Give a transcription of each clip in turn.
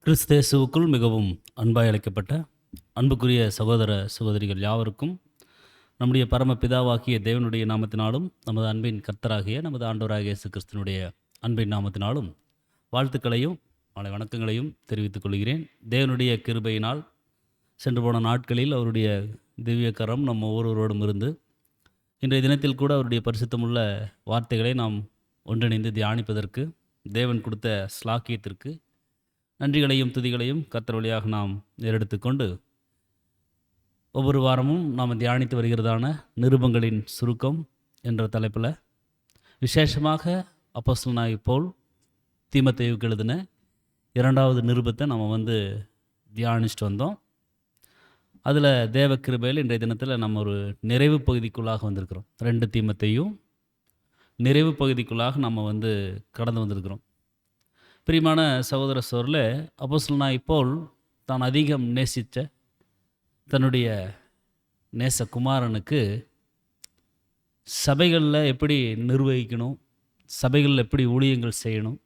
கிறிஸ்தேசுவுக்குள் மிகவும் அன்பாய் அழைக்கப்பட்ட அன்புக்குரிய சகோதர சகோதரிகள் யாவருக்கும் நம்முடைய பரமபிதாவாகிய தேவனுடைய நாமத்தினாலும் நமது அன்பின் கர்த்தராகிய நமது ஆண்டவராகிய இயேசு கிறிஸ்துனுடைய அன்பின் நாமத்தினாலும் வாழ்த்துக்களையும் மாலை வணக்கங்களையும் தெரிவித்துக் கொள்கிறேன். தேவனுடைய கிருபையினால் சென்று போன நாட்களில் அவருடைய திவ்ய கரம் நம் ஒவ்வொருவரோடும் இருந்து இன்றைய தினத்தில் கூட அவருடைய பரிசுத்தமுள்ள வார்த்தைகளை நாம் ஒன்றிணைந்து தியானிப்பதற்கு தேவன் கொடுத்த ஸ்லாக்கியத்திற்கு நன்றிகளையும் துதிகளையும் கர்த்தர் வழியாக நாம் ஏறெடுத்துக்கொண்டு ஒவ்வொரு வாரமும் நாம் தியானித்து வருகிறதான நிருபங்களின் சுருக்கம் என்ற தலைப்பில் விசேஷமாக அப்போஸ்தலனாகிய பவுல் தீமோத்தேயுவுக்கு எழுதின 2வது நிருபத்தை நம்ம தியானிச்சுட்டு வந்தோம். அதில் தேவ கிருபையில் இன்றைய தினத்தில் நம்ம ஒரு நிறைவு பகுதிக்குள்ளாக வந்திருக்கிறோம். 2 தீமோத்தேயும் நிறைவு பகுதிக்குள்ளாக நம்ம கடந்து வந்திருக்கிறோம். பிரியமான சகோதர சோரில் அப்போஸ்தலனாகிய பவுல் தான் அதிகம் நேசித்த தன்னுடைய நேசகுமாரனுக்கு சபைகளில் எப்படி நிர்வகிக்கணும், சபைகளில் எப்படி ஊழியங்கள் செய்யணும்,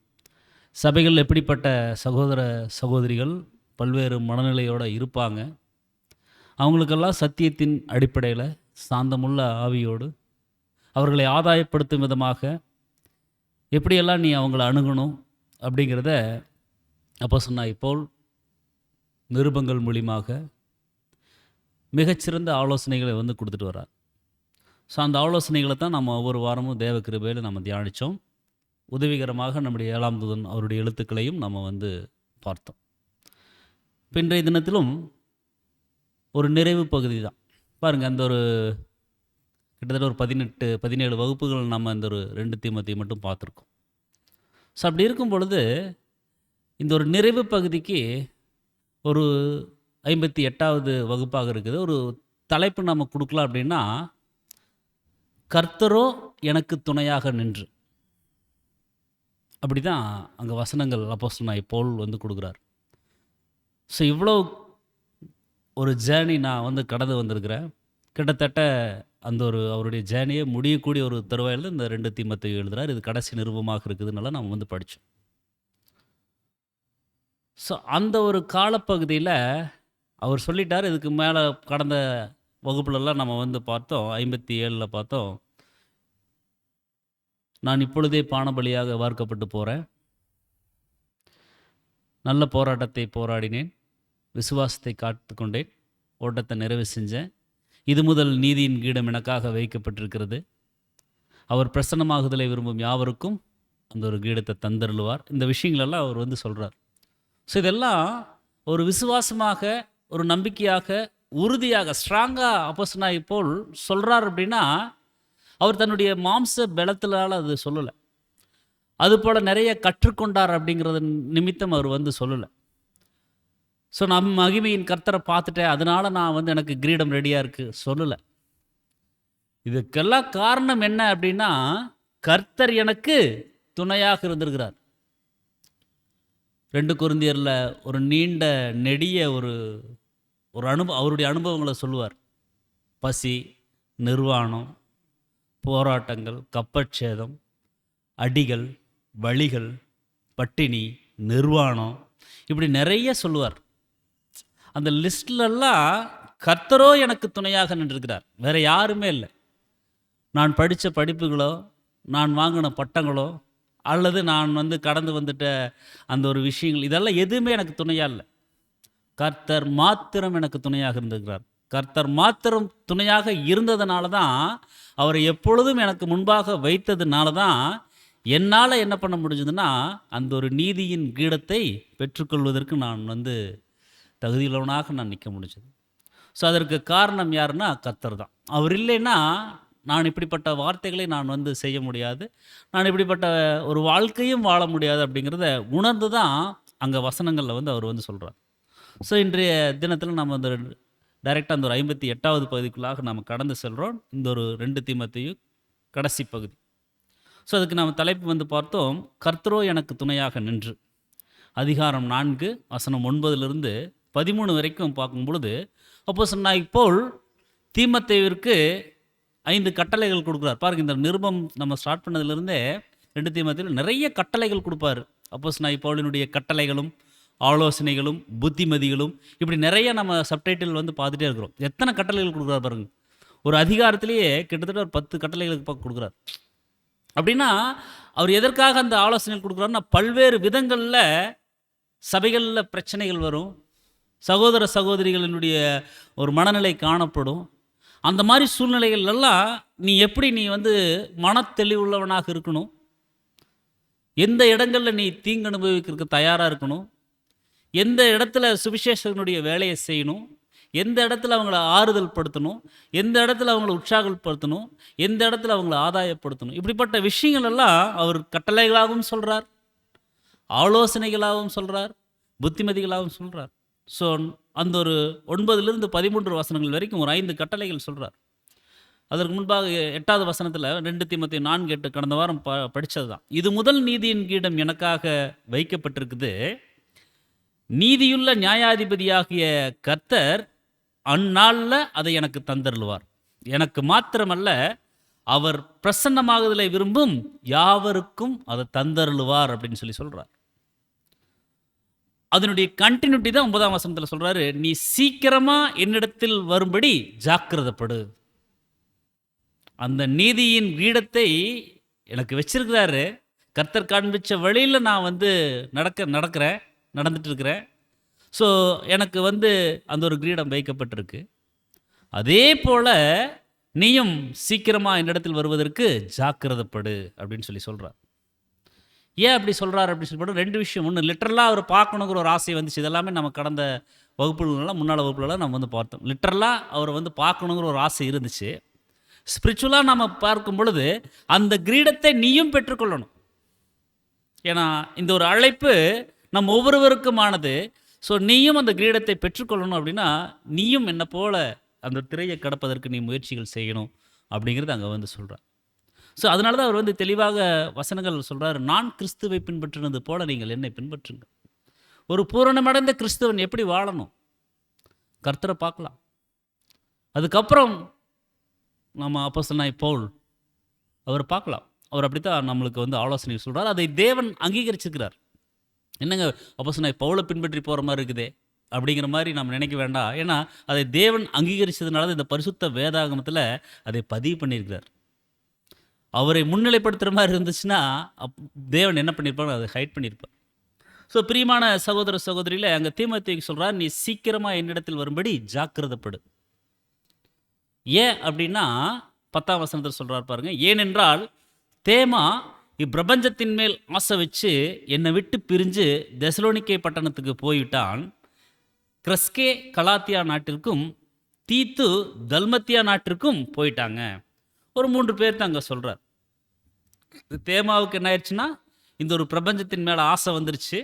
சபைகளில் எப்படிப்பட்ட சகோதர சகோதரிகள் பல்வேறு மனநிலையோடு இருப்பாங்க, அவங்களுக்கெல்லாம் சத்தியத்தின் அடிப்படையில் சாந்தமுள்ள ஆவியோடு அவர்களை ஆதாயப்படுத்தும் விதமாக எப்படியெல்லாம் நீ அவங்கள அணுகணும் அப்படிங்கிறத அப்போஸ்தலனாகிய பவுல் நிருபங்கள் மூலியமாக மிகச்சிறந்த ஆலோசனைகளை கொடுத்துட்டு வர்றார். ஸோ அந்த ஆலோசனைகளை தான் நம்ம ஒவ்வொரு வாரமும் தேவ கிருபையில் நம்ம தியானித்தோம். உதவிகரமாக நம்முடைய 7ஆம் தூதன் அவருடைய எழுத்துக்களையும் நம்ம பார்த்தோம். இப்போ இன்றைய தினத்திலும் ஒரு நிறைவு பகுதி தான் பாருங்கள். அந்த ஒரு கிட்டத்தட்ட ஒரு 17 வகுப்புகள் நம்ம இந்த ஒரு 2 தீமோத்தேயு மட்டும் பார்த்துருக்கோம். ஸோ அப்படி இருக்கும் பொழுது இந்த ஒரு நிறைவு பகுதிக்கு ஒரு 58வது வகுப்பாக இருக்குது. ஒரு தலைப்பு நம்ம கொடுக்கலாம் அப்படின்னா, கர்த்தரோ எனக்கு துணையாக நின்று. அப்படி தான் அங்கே வசனங்கள் அப்போஸ்தலனாகிய பவுல் கொடுக்குறார். ஸோ இவ்வளோ ஒரு ஜேர்னி நான் கடந்து வந்திருக்கிறேன். கிட்டத்தட்ட அந்த ஒரு அவருடைய ஜேர்னியை முடியக்கூடிய ஒரு தருவாயில் இந்த 2 தீமோத்தேயு எழுதுகிறார். இது கடைசி நிருபமாக இருக்குதுனால நம்ம படித்தோம். ஸோ அந்த ஒரு காலப்பகுதியில் அவர் சொல்லிட்டார். இதுக்கு மேலே கடந்த வகுப்புலலாம் நம்ம பார்த்தோம், 57 பார்த்தோம், நான் இப்பொழுதே பானபலியாக வார்க்கப்பட்டு போகிறேன், நல்ல போராட்டத்தை போராடினேன், விசுவாசத்தை காத்துக்கொண்டேன், ஓட்டத்தை நிறைவு செஞ்சேன், இது முதல் நீதியின் கீடம் எனக்காக வைக்கப்பட்டிருக்கிறது, அவர் பிரசன்னமாகுதலை விரும்பும் யாவருக்கும் அந்த ஒரு கீடத்தை தந்தருளுவார். இந்த விஷயங்களெல்லாம் அவர் சொல்கிறார். ஸோ இதெல்லாம் ஒரு விசுவாசமாக, ஒரு நம்பிக்கையாக, உறுதியாக, ஸ்ட்ராங்காக அப்போஸ்தலனாகிய பவுல் சொல்கிறார். அப்படின்னா அவர் தன்னுடைய மாம்ச பலத்தினால அது சொல்லலை, அதுபோல் நிறைய கற்றுக்கொண்டார் அப்படிங்கிறது நிமித்தம் அவர் சொல்லலை. ஸோ நான் மகிமையின் கர்த்தரை பார்த்துட்டேன், அதனால் நான் எனக்கு கிரீடம் ரெடியாக இருக்குது சொல்லலை. இதுக்கெல்லாம் காரணம் என்ன அப்படின்னா, கர்த்தர் எனக்கு துணையாக இருந்திருக்கிறார். 2 கொரிந்தியரில் ஒரு நீண்ட நெடிய ஒரு அவருடைய அனுபவங்களை சொல்லுவார். பசி, நிர்வாணம், போராட்டங்கள், கப்பற்சேதம், அடிகள், வலிகள், பட்டினி, நிர்வாணம், இப்படி நிறைய சொல்லுவார். அந்த லிஸ்ட்லெல்லாம் கர்த்தரோ எனக்கு துணையாக நின்றிருக்கிறார், வேறு யாருமே இல்லை. நான் படித்த படிப்புகளோ, நான் வாங்கின பட்டங்களோ, அல்லது நான் கடந்து வந்துட்ட அந்த ஒரு விஷயங்கள், இதெல்லாம் எதுவுமே எனக்கு துணையாக இல்லை. கர்த்தர் மாத்திரம் எனக்கு துணையாக இருந்திருக்கிறார். கர்த்தர் மாத்திரம் துணையாக இருந்ததுனால தான், அவரை எப்பொழுதும் எனக்கு முன்பாக வைத்ததுனால தான் என்னால் என்ன பண்ண முடிஞ்சதுன்னா, அந்த ஒரு நீதியின் கீடத்தை பெற்றுக்கொள்வதற்கு நான் தகுதியுள்ளவனாக நான் நிற்க முடிஞ்சது. ஸோ அதற்கு காரணம் யாருன்னா கர்த்தர் தான். அவர் இல்லைன்னா நான் இப்படிப்பட்ட வார்த்தைகளை நான் செய்ய முடியாது, நான் இப்படிப்பட்ட ஒரு வாழ்க்கையும் வாழ முடியாது அப்படிங்கிறத உணர்ந்து தான் அங்கே வசனங்களில் அவர் சொல்கிறார். ஸோ இன்றைய தினத்தில் நம்ம டைரெக்டாக அந்த ஒரு 58வது பகுதிக்குள்ளாக நம்ம கடந்து செல்கிறோம். இந்த ஒரு 2 தீமோத்தேயு கடைசி பகுதி. ஸோ அதுக்கு நம்ம தலைப்பு பார்த்தோம், கர்த்தரோ எனக்கு துணையாக நின்று. அதிகாரம் 4 வசனம் 9லிருந்து 13 வரைக்கும் பார்க்கும் பொழுது அப்போஸ்தலனாகிய பவுல் தீமோத்தேயுவிற்கு 5 கட்டளைகள் கொடுக்குறார். பாருங்கள், இந்த நிருபம் நம்ம ஸ்டார்ட் பண்ணதுலேருந்தே 2 தீமோத்தேயுவில் நிறைய கட்டளைகள் கொடுப்பார். அப்போஸ்தலனாகிய பவுலினுடைய கட்டளைகளும் ஆலோசனைகளும் புத்திமதிகளும் இப்படி நிறைய நம்ம சப்டைட்டில் வந்து பார்த்துட்டே இருக்கிறோம். எத்தனை கட்டளைகள் கொடுக்குறாரு பாருங்க. ஒரு அதிகாரத்திலேயே கிட்டத்தட்ட ஒரு 10 கட்டளைகளுக்கு கொடுக்குறார். அப்படின்னா அவர் எதற்காக அந்த ஆலோசனைகள் கொடுக்குறாருன்னா, பல்வேறு விதங்களில் சபைகளில் பிரச்சனைகள் வரும், சகோதர சகோதரிகளினுடைய ஒரு மனநிலை காணப்படும். அந்த மாதிரி சூழ்நிலைகள் எல்லாம் நீ வந்து மனத்தெளிவுள்ளவனாக இருக்கணும், எந்த இடங்களில் நீ தீங்கு அனுபவிக்கிறதுக்கு தயாராக இருக்கணும், எந்த இடத்துல சுவிசேஷனுடைய வேலையை செய்யணும், எந்த இடத்துல அவங்கள ஆறுதல் படுத்தணும், எந்த இடத்துல அவங்கள உற்சாகப்படுத்தணும், எந்த இடத்துல அவங்கள ஆதாயப்படுத்தணும், இப்படிப்பட்ட விஷயங்கள் எல்லாம் அவர் கட்டளைகளாகவும் சொல்கிறார், ஆலோசனைகளாகவும் சொல்கிறார், புத்திமதிகளாகவும் சொல்கிறார். ஸோ அந்த ஒரு 9லிருந்து 13 வசனங்கள் வரைக்கும் ஒரு 5 கட்டளைகள் சொல்கிறார். அதற்கு முன்பாக 8வது வசனத்தில் 2 தீமோத்தேயு 4:8 கடந்த வாரம் படித்தது தான். இது முதல் நீதியின் கீடம் எனக்காக வைக்கப்பட்டிருக்குது, நீதியுள்ள நியாயாதிபதியாகிய கர்த்தர் அந்நாளில் அதை எனக்கு தந்தருளுவார், எனக்கு மாத்திரமல்ல அவர் பிரசன்னமாகுதலை விரும்பும் யாவருக்கும் அதை தந்தருளுவார் அப்படின்னு சொல்லி சொல்கிறார். அதனுடைய கண்டினியூட்டி தான் 9ஆம் வசனத்தில் சொல்கிறாரு, நீ சீக்கிரமாக என்னிடத்தில் வரும்படி ஜாக்கிரதைப்படு. அந்த நீதியின் கிரீடத்தை எனக்கு வச்சிருக்கிறாரு, கர்த்தர் காண்பிச்ச வழியில் நான் வந்து நடந்துட்டு இருக்கிறேன். ஸோ எனக்கு வந்து அந்த ஒரு கிரீடம் வைக்கப்பட்டிருக்கு. அதே போல் நீயும் சீக்கிரமாக என்னிடத்தில் வருவதற்கு ஜாக்கிரதைப்படு அப்படின்னு சொல்லி சொல்கிறார். ஏன் அப்படி சொல்கிறார் அப்படின்னு சொல்லி போட்டு 2 விஷயம். ஒன்று, லிட்டரலாக அவர் பார்க்கணுங்கிற ஒரு ஆசை வந்துச்சு. இதெல்லாமே நம்ம கடந்த வகுப்புகளெலாம் முன்னாள் வகுப்புகளெலாம் நம்ம வந்து பார்த்தோம். லிட்டரலாக அவரை வந்து பார்க்கணுங்கிற ஒரு ஆசை இருந்துச்சு. ஸ்பிரிச்சுவலாக நம்ம பார்க்கும் பொழுது அந்த கிரீடத்தை நீயும் பெற்றுக்கொள்ளணும். ஏன்னா இந்த ஒரு அழைப்பு நம்ம ஒவ்வொருவருக்குமானது. ஸோ நீயும் அந்த கிரீடத்தை பெற்றுக்கொள்ளணும் அப்படின்னா, நீயும் என்னை போல அந்த திரையை கடப்பதற்கு நீ முயற்சிகள் செய்யணும் அப்படிங்கிறது அங்கே வந்து சொல்கிறார். ஸோ அதனால தான் அவர் வந்து தெளிவாக வசனங்கள் சொல்கிறார், நான் கிறிஸ்துவை பின்பற்றினது போல நீங்கள் என்னை பின்பற்றுங்க. ஒரு பூரணமடைந்த கிறிஸ்துவன் எப்படி வாழணும்? கர்த்தரை பார்க்கலாம். அதுக்கப்புறம் நம்ம அப்போஸ்தலனாகிய பவுல் அவர் பார்க்கலாம். அவர் அப்படித்தான் நம்மளுக்கு வந்து ஆலோசனை சொல்கிறார். அதை தேவன் அங்கீகரிச்சிருக்கிறார். என்னங்க அப்போஸ்தலனாகிய பவுலை பின்பற்றி போகிற மாதிரி இருக்குதே அப்படிங்கிற மாதிரி நம்ம நினைக்க வேண்டாம். ஏன்னா அதை தேவன் அங்கீகரித்ததுனால இந்த பரிசுத்த வேதாகமத்தில் அதை பதிவு பண்ணியிருக்கிறார். அவரை முன்னிலைப்படுத்துகிற மாதிரி இருந்துச்சுன்னா தேவன் என்ன பண்ணியிருப்பார், அதை ஹைட் பண்ணியிருப்பார். ஸோ பிரியமான சகோதர சகோதரியில் அங்கே தீமோத்தேயுக்கு சொல்கிறார், நீ சீக்கிரமாக என்னிடத்தில் வரும்படி ஜாக்கிரதைப்படு. ஏன் அப்படின்னா 10ஆம் வசனத்தில் சொல்கிறார் பாருங்க, ஏனென்றால் தேமா இப்பிரபஞ்சத்தின் மேல் ஆசை வச்சு என்னை விட்டு பிரிஞ்சு தெசலோனிக்கே பட்டணத்துக்கு போய்விட்டான். கிரஸ்கே கலாத்தியா நாட்டிற்கும் தீத்து தல்மத்தியா நாட்டிற்கும் போயிட்டாங்க. ஒரு 3 பேர் தான் அங்கே சொல்கிறார். தேமாவுக்கு என்ன ஆயிடுச்சுன்னா, இந்த ஒரு பிரபஞ்சத்தின் மேலே ஆசை வந்துருச்சு,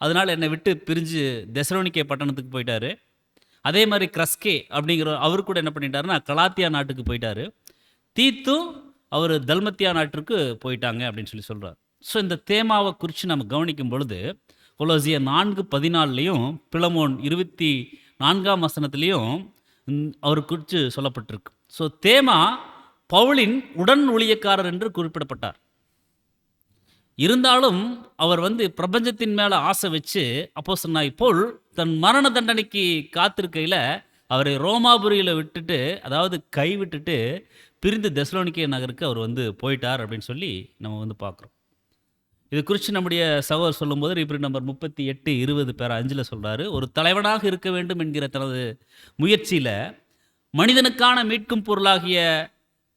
அதனால் என்னை விட்டு பிரிஞ்சு தெசலோனிக்கே பட்டணத்துக்கு போயிட்டாரு. அதே மாதிரி கிரஸ்கே அப்படிங்கிற அவர் கூட என்ன பண்ணிட்டாருன்னா கலாத்தியா நாட்டுக்கு போயிட்டாரு. தீத்தும் அவர் தல்மத்தியா நாட்டிற்கு போயிட்டாங்க அப்படின்னு சொல்லி சொல்கிறார். ஸோ இந்த தேமாவை குறித்து நம்ம கவனிக்கும் பொழுது கொலோசியர் 4:14 பிலமோன் 24ஆம் வசனத்துலேயும் அவர் குறித்து சொல்லப்பட்டிருக்கு. ஸோ தேமா பவுலின் உடன் ஊழியக்காரர் என்று குறிப்பிடப்பட்டார். இருந்தாலும் அவர் வந்து பிரபஞ்சத்தின் மேலே ஆசை வச்சு அப்போஸ்தலனாகிய பவுல் தன் மரண தண்டனைக்கு காத்திருக்கையில் அவரை ரோமாபுரியில் விட்டுட்டு, அதாவது கைவிட்டுட்டு பிரிந்து தெசலோனிக்கே நகருக்கு அவர் வந்து போயிட்டார் அப்படின்னு சொல்லி நம்ம வந்து பார்க்குறோம். இது குறித்து நம்முடைய சகோதரர் சொல்லும்போது ரீப்ரி நம்பர் 38:20 சொல்கிறாரு, ஒரு தலைவனாக இருக்க வேண்டும் என்கிற தனது முயற்சியில் மனிதனுக்கான மீட்கும் பொருளாகிய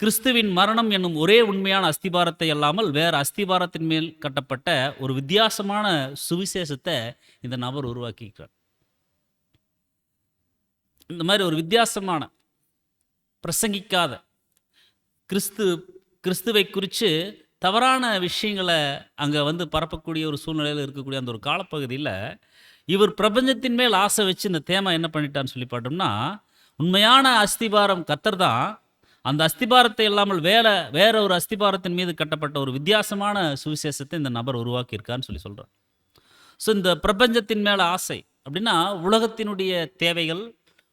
கிறிஸ்துவின் மரணம் என்னும் ஒரே உண்மையான அஸ்திபாரத்தை அல்லாமல் வேறு அஸ்திபாரத்தின் மேல் கட்டப்பட்ட ஒரு வித்தியாசமான சுவிசேஷத்தை இந்த நபர் உருவாக்கிக்கிறார். இந்த மாதிரி ஒரு வித்தியாசமான பிரசங்கிக்காத கிறிஸ்துவை குறித்து தவறான விஷயங்களை அங்கே வந்து பரப்பக்கூடிய ஒரு சூழ்நிலையில் இருக்கக்கூடிய அந்த ஒரு காலப்பகுதியில் இவர் பிரபஞ்சத்தின் மேல் ஆசை வச்சு இந்த தேமா என்ன பண்ணிட்டான்னு சொல்லி பார்த்தோம்னா, உண்மையான அஸ்திபாரம் கர்த்தர் தான். அந்த அஸ்திபாரத்தை இல்லாமல் வேற ஒரு அஸ்திபாரத்தின் மீது கட்டப்பட்ட ஒரு வித்தியாசமான சுவிசேஷத்தை இந்த நபர் உருவாக்கியிருக்கான்னு சொல்லி சொல்கிறார். ஸோ இந்த பிரபஞ்சத்தின் மேலே ஆசை அப்படின்னா உலகத்தினுடைய தேவைகள்,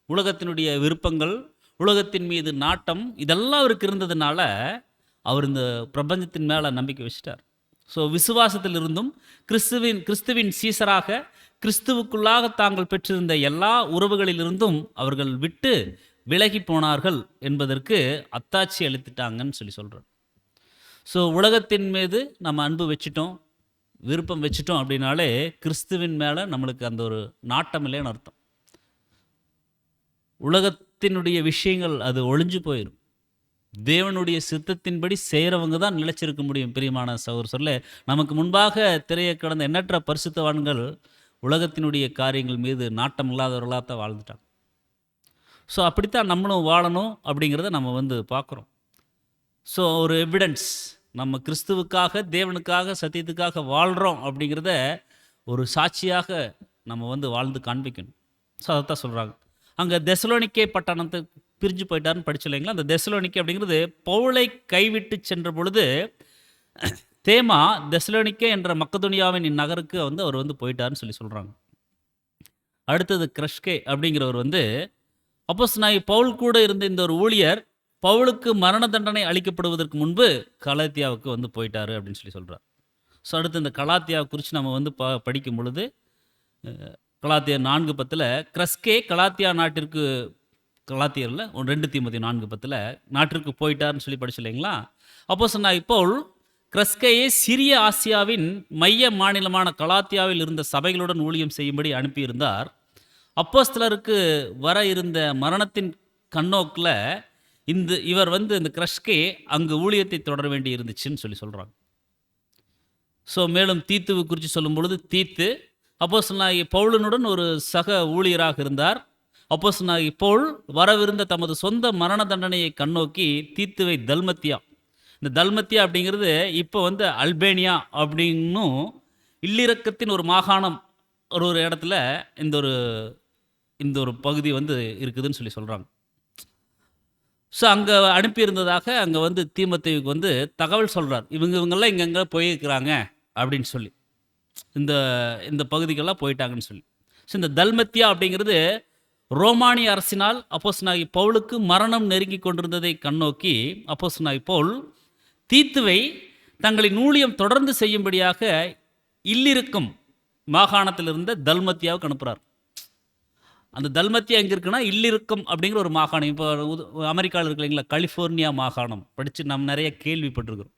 உலகத்தினுடைய விருப்பங்கள், உலகத்தின் மீது நாட்டம், இதெல்லாம் அவருக்கு இருந்ததுனால அவர் இந்த பிரபஞ்சத்தின் மேலே நம்பிக்கை வச்சிட்டார். ஸோ விசுவாசத்தில் இருந்தும் கிறிஸ்துவின் சீசராக கிறிஸ்துவுக்குள்ளாக தாங்கள் பெற்றிருந்த எல்லா உறவுகளிலிருந்தும் அவர்கள் விட்டு விலகி போனார்கள் என்பதற்கு அத்தாட்சி அளித்துட்டாங்கன்னு சொல்கிறார். ஸோ உலகத்தின் மீது நம்ம அன்பு வச்சுட்டோம், விருப்பம் வச்சுட்டோம் அப்படின்னாலே கிறிஸ்துவின் மேலே நம்மளுக்கு அந்த ஒரு நாட்டம் இல்லைன்னு அர்த்தம். உலகத்தினுடைய விஷயங்கள் அது ஒழிஞ்சு போயிடும். தேவனுடைய சித்தத்தின்படி செய்கிறவங்க தான் நிலைச்சிருக்க முடியும். பிரியமான சகோதரர்களே, நமக்கு முன்பாக திரையை கடந்த எண்ணற்ற பரிசுத்தவான்கள் உலகத்தினுடைய காரியங்கள் மீது நாட்டம் இல்லாதவர்களாக தான் வாழ்ந்துட்டாங்க. ஸோ அப்படித்தான் நம்மளும் வாழணும் அப்படிங்கிறத நம்ம பார்க்குறோம். ஸோ ஒரு எவிடன்ஸ், நம்ம கிறிஸ்துவுக்காக, தேவனுக்காக, சத்தியத்துக்காக வாழ்கிறோம் அப்படிங்கிறத ஒரு சாட்சியாக நம்ம வாழ்ந்து காண்பிக்கணும். ஸோ அதைத்தான் சொல்கிறாங்க. அங்கே தெசலோனிக்கே பட்டணத்தை பிரிஞ்சு போயிட்டாருன்னு படிச்சு இல்லைங்களா. அந்த தெசலோனிக்கே அப்படிங்கிறது பவுலை கைவிட்டு சென்ற பொழுது தேமா தெசலோனிக்கே என்ற மக்கதுனியாவின் இந்நகருக்கு அவர் போயிட்டாருன்னு சொல்கிறாங்க. அடுத்தது கிரஷ்கே அப்படிங்கிறவர் அப்போஸ்தலனாகிய பவுல் கூட இருந்த இந்த ஒரு ஊழியர் பவுலுக்கு மரண தண்டனை அளிக்கப்படுவதற்கு முன்பு கலாத்தியாவுக்கு போயிட்டாரு அப்படின்னு சொல்கிறார். ஸோ அடுத்து இந்த கலாத்தியாவை குறித்து நம்ம படிக்கும் பொழுது கலாத்தியர் 4:10 கிரஸ்கே கலாத்தியா நாட்டிற்கு, கலாத்தியரில் 2 தீமோத்தேயு 4:10 நாட்டிற்கு போயிட்டார்னு படிச்சு இல்லைங்களா. அப்போஸ்தலனாகிய பவுல் கிரஸ்கேயை சிறிய ஆசியாவின் மைய மாநிலமான கலாத்தியாவில் இருந்த சபைகளுடன் ஊழியம் செய்யும்படி அனுப்பியிருந்தார். அப்போஸ்தலருக்கு வர இருந்த மரணத்தின் கண்ணோக்கில் இவர் இந்த கிரஸ்கே அங்கு ஊழியத்தை தொடர வேண்டி இருந்துச்சுன்னு சொல்கிறாங்க. ஸோ மேலும் தீத்துவை குறித்து சொல்லும் பொழுது தீத்து அப்போஸ்தலனாகிய பவுலனுடன் ஒரு சக ஊழியராக இருந்தார். அப்போஸ்தலனாகிய பவுல் வரவிருந்த தமது சொந்த மரண தண்டனையை கண்ணோக்கி தீத்துவை தல்மத்தியா, இந்த தல்மத்தியா அப்படிங்கிறது இப்போ அல்பேனியா அப்படின்னும் இல்லிரக்கத்தின் ஒரு மாகாணம் ஒரு இடத்துல இந்த ஒரு பகுதி இருக்குதுன்னு சொல்கிறாங்க. ஸோ அங்கே அனுப்பியிருந்ததாக அங்கே தீமோத்தேயுவுக்கு தகவல் சொல்கிறார். இவங்கெல்லாம் இங்கங்கே போயிருக்கிறாங்க அப்படின்னு சொல்லி, இந்த பகுதிகள்லாம் போயிட்டாங்கன்னு சொல்லி. ஸோ இந்த தல்மத்தியா அப்படிங்கிறது ரோமானிய அரசினால் அப்போஸ்தலனாகிய பவுலுக்கு மரணம் நெருங்கி கொண்டிருந்ததை கண்ணோக்கி அப்போஸ்தலனாகிய பவுல் தீத்துவை தங்களின் ஊழியம் தொடர்ந்து செய்யும்படியாக இல்லிருக்கும் மாகாணத்தில் இருந்த தல்மத்தியாவுக்கு அனுப்புகிறார். அந்த தல்மத்தியா எங்கே இருக்குன்னா இல்லிருக்கம் அப்படிங்கிற ஒரு மாகாணம். இப்போ அமெரிக்காவில் இருக்கு இல்லைங்களா, கலிஃபோர்னியா மாகாணம் படித்து நம்ம நிறைய கேள்விப்பட்டிருக்கிறோம்.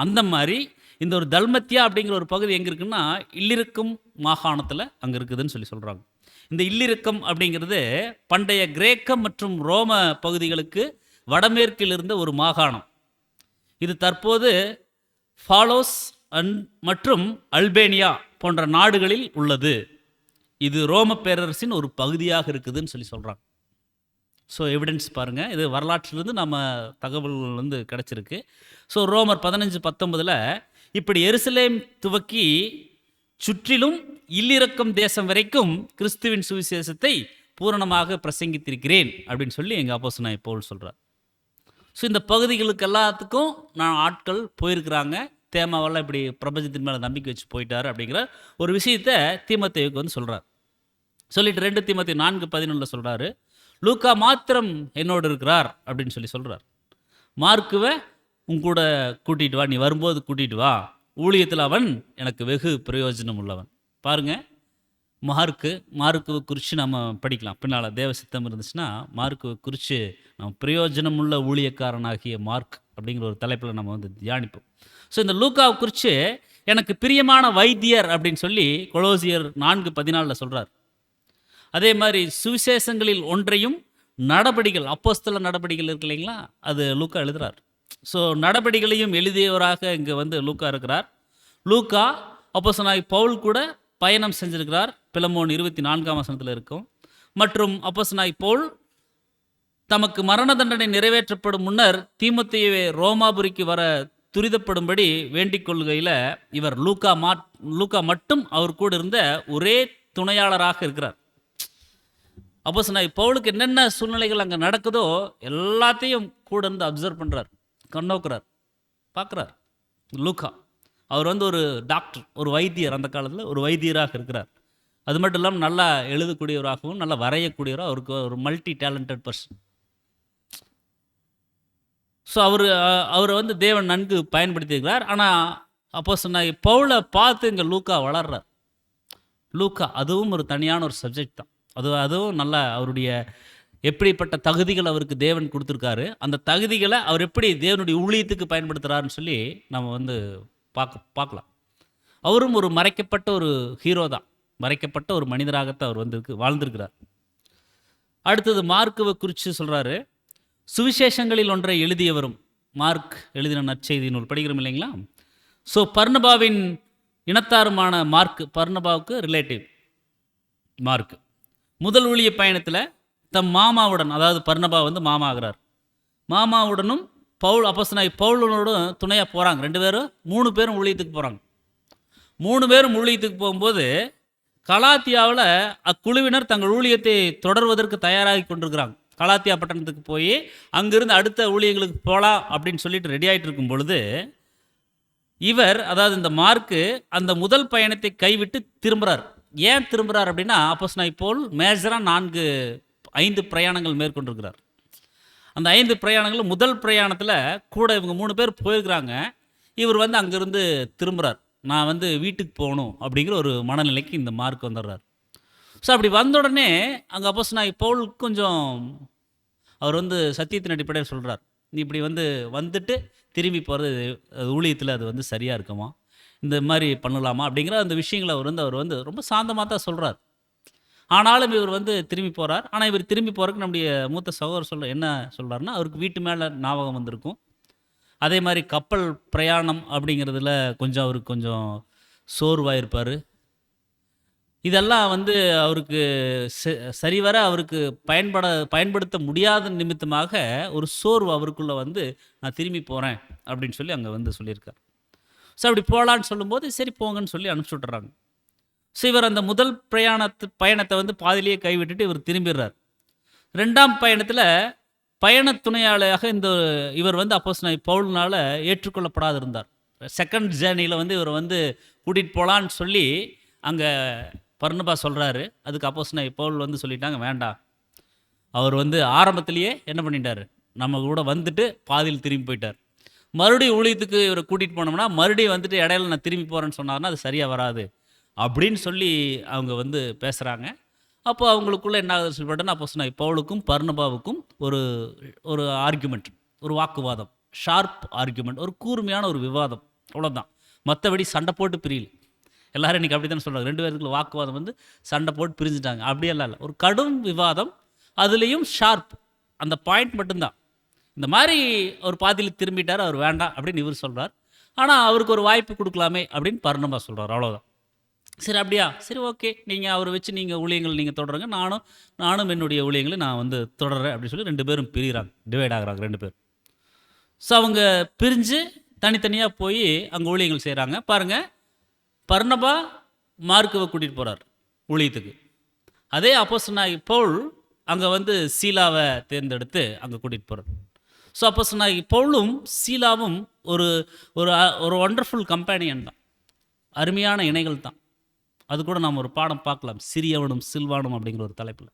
அந்த மாதிரி இந்த ஒரு தல்மத்தியா அப்படிங்கிற ஒரு பகுதி எங்கே இருக்குன்னா இல்லிருக்கம் மாகாணத்தில் அங்கே இருக்குதுன்னு சொல்கிறாங்க. இந்த இல்லிருக்கம் அப்படிங்கிறது பண்டைய கிரேக்கம் மற்றும் ரோம பகுதிகளுக்கு வடமேற்கில் இருந்த ஒரு மாகாணம். இது தற்போது ஃபாலோஸ் மற்றும் அல்பேனியா போன்ற நாடுகளில் உள்ளது. இது ரோம பேரரசின் ஒரு பகுதியாக இருக்குதுன்னு சொல்கிறாங்க. ஸோ எவிடன்ஸ் பாருங்கள், இது வரலாற்றிலிருந்து நம்ம தகவல்கள் கிடச்சிருக்கு. ஸோ ரோமர் 15:19 இப்படி எருசலேம் துவக்கி சுற்றிலும் இல்லிரக்கம் தேசம் வரைக்கும் கிறிஸ்துவின் சுவிசேஷத்தை பூரணமாக பிரசங்கித்திருக்கிறேன் அப்படின்னு சொல்லி எங்கள் அப்போஸ்தலனாகிய பவுல் சொல்கிறார். ஸோ இந்த பகுதிகளுக்கு எல்லாத்துக்கும் ஆட்கள் போயிருக்கிறாங்க. தேமாவெல்லாம் இப்படி பிரபஞ்சத்தின் மேலே நம்பிக்கை வச்சு போயிட்டார் அப்படிங்கிற ஒரு விஷயத்தை தீமோத்தேயுவுக்கு சொல்கிறார். சொல்லிட்டு 2 தீமோத்தேயு 4:11 சொல்கிறாரு, லூக்கா மாத்திரம் என்னோடு இருக்கிறார் அப்படின்னு சொல்கிறார். மார்க்குவை உன் கூட கூட்டிகிட்டு வா, நீ வரும்போது கூட்டிகிட்டு வா, ஊழியத்தில் அவன் எனக்கு வெகு பிரயோஜனம் உள்ளவன். பாருங்கள், மார்க்குவை குறித்து நம்ம படிக்கலாம் பின்னால், தேவ சித்தம் இருந்துச்சுன்னா மார்க்குவை குறித்து நம்ம பிரயோஜனம் உள்ள ஊழியக்காரனாகிய மார்க் அப்படிங்கிற ஒரு தலைப்பில் நம்ம தியானிப்போம். ஸோ இந்த லூக்காவை குறித்து எனக்கு பிரியமான வைத்தியர் அப்படின்னு சொல்லி கொலோசியர் 4:14 சொல்கிறார். அதே மாதிரி சுவிசேஷங்களில் ஒன்றையும் நடபடிகள், அப்போஸ்தல நடபடிகள் இருக்கு இல்லைங்களா, அது லூக்கா எழுதுகிறார். ஸோ நடபடிகளையும் எழுதியவராக இங்கே லூக்கா இருக்கிறார். லூக்கா அப்போஸ்தலனாகிய பவுல் கூட பயணம் செஞ்சிருக்கிறார். பிலமோன் 24 இருக்கும். மற்றும் அப்போஸ்தலனாகிய பவுல் தமக்கு மரண தண்டனை நிறைவேற்றப்படும் முன்னர் தீமோத்தேயுவை ரோமாபுரிக்கு வர துரிதப்படும்படி வேண்டிக் கொள்கையில் இவர் லூக்கா மட்டும் அவர் கூட இருந்த ஒரே துணையாளராக இருக்கிறார். அப்போஸ்தலனாகிய பவுலுக்கு என்னென்ன சூழ்நிலைகள் அங்கே நடக்குதோ எல்லாத்தையும் கூட இருந்து அப்சர்வ் பண்ணுறார், கண்ணோக்குறார், பார்க்குறார். லூக்கா அவர் ஒரு டாக்டர், ஒரு வைத்தியர், அந்த காலத்தில் ஒரு வைத்தியராக இருக்கிறார். அது மட்டும் இல்லாமல் நல்லா எழுதக்கூடியவராகவும் நல்லா வரையக்கூடியவராக அவருக்கு ஒரு மல்டி டேலண்டட் பர்சன். ஸோ அவரை தேவன் நன்கு பயன்படுத்தியிருக்கிறார். ஆனால் அப்போஸ்தலனாகிய பவுலை பார்த்து இங்கே லூக்கா வளர்றார். லூக்கா அதுவும் ஒரு தனியான ஒரு சப்ஜெக்ட் தான். அதுவும் நல்ல அவருடைய எப்படிப்பட்ட தகுதிகள் அவருக்கு தேவன் கொடுத்துருக்காரு, அந்த தகுதிகளை அவர் எப்படி தேவனுடைய ஊழியத்துக்கு பயன்படுத்துகிறாருன்னு சொல்லி நம்ம வந்து பார்க்கலாம். அவரும் ஒரு மறைக்கப்பட்ட ஒரு ஹீரோ தான். மறைக்கப்பட்ட ஒரு மனிதராகத்தான் அவர் வந்து வாழ்ந்திருக்கிறார். அடுத்தது மார்க்குவை குறித்து சொல்கிறாரு, சுவிசேஷங்களில் ஒன்றை எழுதியவரும். மார்க் எழுதின நற்செய்தி நூல் படிக்கிறோம் இல்லைங்களா? ஸோ பர்னபாவின் இனத்தாருமான மார்க், பர்னபாவுக்கு ரிலேட்டிவ் மார்க், முதல் ஊழிய பயணத்தில் தம் மாமாவுடன், அதாவது பர்னபா வந்து மாமா ஆகிறார், மாமாவுடனும் அப்போஸ்தலனாகிய பவுலோடும் துணையாக போகிறாங்க. 2 பேரும் 3 பேரும் ஊழியத்துக்கு போகிறாங்க. 3 பேரும் ஊழியத்துக்கு போகும்போது கலாத்தியாவில் அக்குழுவினர் தங்கள் ஊழியத்தை தொடர்வதற்கு தயாராகி கொண்டிருக்கிறாங்க. கலாத்தியா பட்டணத்துக்கு போய் அங்கிருந்து அடுத்த ஊழியங்களுக்கு போகலாம் அப்படின்னு சொல்லிட்டு ரெடி ஆகிட்டு இருக்கும் பொழுது, இவர், அதாவது இந்த மார்க்கு, அந்த முதல் பயணத்தை கைவிட்டு திரும்புகிறார். ஏன் திரும்புகிறார் அப்படின்னா, அப்போஸ்தலனாகிய பவுல் மேஜராக 5 பிரயாணங்கள் மேற்கொண்டிருக்கிறார். அந்த 5 பிரயாணங்களும் முதல் பிரயாணத்தில் கூட இவங்க 3 பேர் போயிருக்கிறாங்க. இவர் வந்து அங்கேருந்து திரும்புகிறார். நான் வந்து வீட்டுக்கு போகணும் அப்படிங்கிற ஒரு மனநிலைக்கு இந்த மார்க் வந்துடுறார். ஸோ அப்படி வந்த உடனே அங்கே அப்போஸ்தலனாகிய பவுல் கொஞ்சம், அவர் வந்து சத்தியத்தின் அடிப்படையில் சொல்கிறார், நீ இப்படி வந்துட்டு திரும்பி போகிறது ஊழியத்தில் அது வந்து சரியாக இருக்குமா, இந்த மாதிரி பண்ணலாமா அப்படிங்கிற அந்த விஷயங்களை அவர் வந்து ரொம்ப சாந்தமாக தான் சொல்கிறார். ஆனாலும் இவர் வந்து திரும்பி போகிறார். ஆனால் இவர் திரும்பி போகிறதுக்கு நம்முடைய மூத்த சகோதரர் என்ன சொல்கிறாருன்னா, அவருக்கு வீட்டு மேலே ஞாபகம் வந்திருக்கும். அதே மாதிரி கப்பல் பிரயாணம் அப்படிங்கிறதுல கொஞ்சம் அவருக்கு கொஞ்சம் சோர்வாயிருப்பார். இதெல்லாம் வந்து அவருக்கு சரிவர அவருக்கு பயன்படுத்த முடியாத நிமித்தமாக ஒரு சோர்வு அவருக்குள்ளே வந்து, நான் திரும்பி போகிறேன் அப்படின்னு சொல்லி அங்கே வந்து சொல்லியிருக்கார். ஸோ அப்படி போகலான்னு சொல்லும்போது சரி போங்கன்னு சொல்லி அனுப்பிச்சி விட்டுறாங்க. ஸோ இவர் அந்த முதல் பயணத்தை வந்து பாதிலேயே கைவிட்டுட்டு இவர் திரும்பிடுறார். 2ஆம் பயணத்தில் பயண துணையாளராக இவர் வந்து அப்போஸ்தலனாகிய பவுல்னால ஏற்றுக்கொள்ளப்படாது இருந்தார். செகண்ட் ஜேர்னியில் வந்து இவர் வந்து கூட்டிகிட்டு போகலான்னு சொல்லி அங்கே பர்னபா சொல்கிறாரு. அதுக்கு அப்போஸ்தலனாகிய பவுல் வந்து சொல்லிட்டாங்க, வேண்டாம். அவர் வந்து ஆரம்பத்திலேயே என்ன பண்ணிட்டார், நம்ம கூட வந்துட்டு பாதியில் திரும்பி போயிட்டார். மறுபடியும் ஊழியத்துக்கு இவரை கூட்டிகிட்டு போனோம்னா மறுபடியும் வந்துட்டு இடையில நான் திரும்பி போகிறேன்னு சொன்னார்னா அது சரியாக வராது அப்படின்னு சொல்லி அவங்க வந்து பேசுகிறாங்க. அப்போ அவங்களுக்குள்ள என்ன ஆகுது சொல்லப்பட்டோன்னா, அப்போஸ்தலனாகிய பவுலுக்கும் பர்னபாவுக்கும் ஒரு ஆர்குமெண்ட், ஒரு வாக்குவாதம், ஷார்ப் ஆர்குமெண்ட், ஒரு கூர்மையான ஒரு விவாதம், அவ்வளோதான். மற்றபடி சண்டை போட்டு பிரியல. எல்லாரும் இன்றைக்கி அப்படி தானே சொல்கிறாங்க, 2 பேருக்குள்ள வாக்குவாதம் வந்து சண்டை போட்டு பிரிஞ்சுட்டாங்க. அப்படியெல்லாம் இல்லை, ஒரு கடும் விவாதம், அதுலேயும் ஷார்ப், அந்த பாயிண்ட் மட்டும்தான். இந்த மாதிரி அவர் பாதியில் திரும்பிட்டார், அவர் வேண்டாம் அப்படின்னு இவர் சொல்கிறார். ஆனால் அவருக்கு ஒரு வாய்ப்பு கொடுக்கலாமே அப்படின்னு பர்னபா சொல்கிறார், அவ்வளோதான். சரி அப்படியா, சரி ஓகே, நீங்கள் அவரை வச்சு நீங்கள் ஊழியங்கள் நீங்கள் தொடருங்க, நானும் என்னுடைய ஊழியங்களை நான் வந்து தொடர்றேன் அப்படின்னு சொல்லி 2 பேரும் பிரிகிறாங்க, டிவைட் ஆகுறாங்க 2 பேர். ஸோ அவங்க பிரிஞ்சு தனித்தனியாக போய் அங்கே ஊழியங்கள் செய்கிறாங்க. பாருங்கள், பர்னபா மார்க்குவை கூட்டிகிட்டு போகிறார் ஊழியத்துக்கு. அதே அப்போஸ்தலனாகிய பவுல் அங்கே வந்து சீலாவை தேர்ந்தெடுத்து அங்கே கூட்டிகிட்டு போகிறார். ஸோ அப்போஸ்தலனாகிய பவுலும் சீலாவும் ஒரு ஒரு ஒண்டர்ஃபுல் கம்பேனியன் தான், அருமையான இணைகள் தான். அது கூட நாம் ஒரு பாடம் பார்க்கலாம், சிறியவனும் சில்வானும் அப்படிங்கிற ஒரு தலைப்பில்.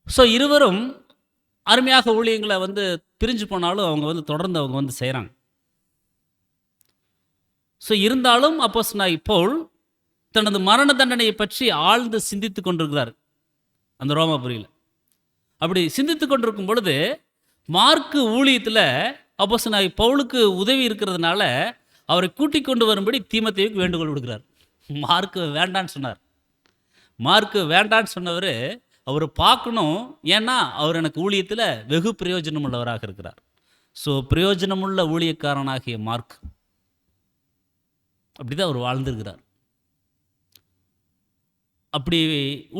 ஸோ இருவரும் அருமையாக ஊழியங்களை வந்து பிரிஞ்சு போனாலும் அவங்க வந்து தொடர்ந்து அவங்க வந்து செய்கிறாங்க. ஸோ இருந்தாலும் அப்போஸ்தலனாகிய பவுல் தனது மரண தண்டனையை பற்றி ஆழ்ந்து சிந்தித்து கொண்டிருக்கிறார் அந்த ரோமாபுரியில். அப்படி சிந்தித்து கொண்டிருக்கும் பொழுது மார்க்கு ஊழியத்தில் அப்போஸ்தலனாகிய பவுலுக்கு உதவி இருக்கிறதுனால அவரை கூட்டிக் கொண்டு வரும்படி தீமோத்தேயுவுக்கு வேண்டுகோள் விடுக்கிறார். மார்க்கு வேண்டான்னு சொன்னார். மார்க்கு வேண்டான்னு சொன்னவர் அவரை பார்க்கணும், ஏன்னா அவர் எனக்கு ஊழியத்தில் வெகு பிரயோஜனம் உள்ளவராக இருக்கிறார். ஸோ பிரயோஜனமுள்ள ஊழியக்காரனாகிய மார்க், அப்படிதான் அவர் வாழ்ந்திருக்கிறார். அப்படி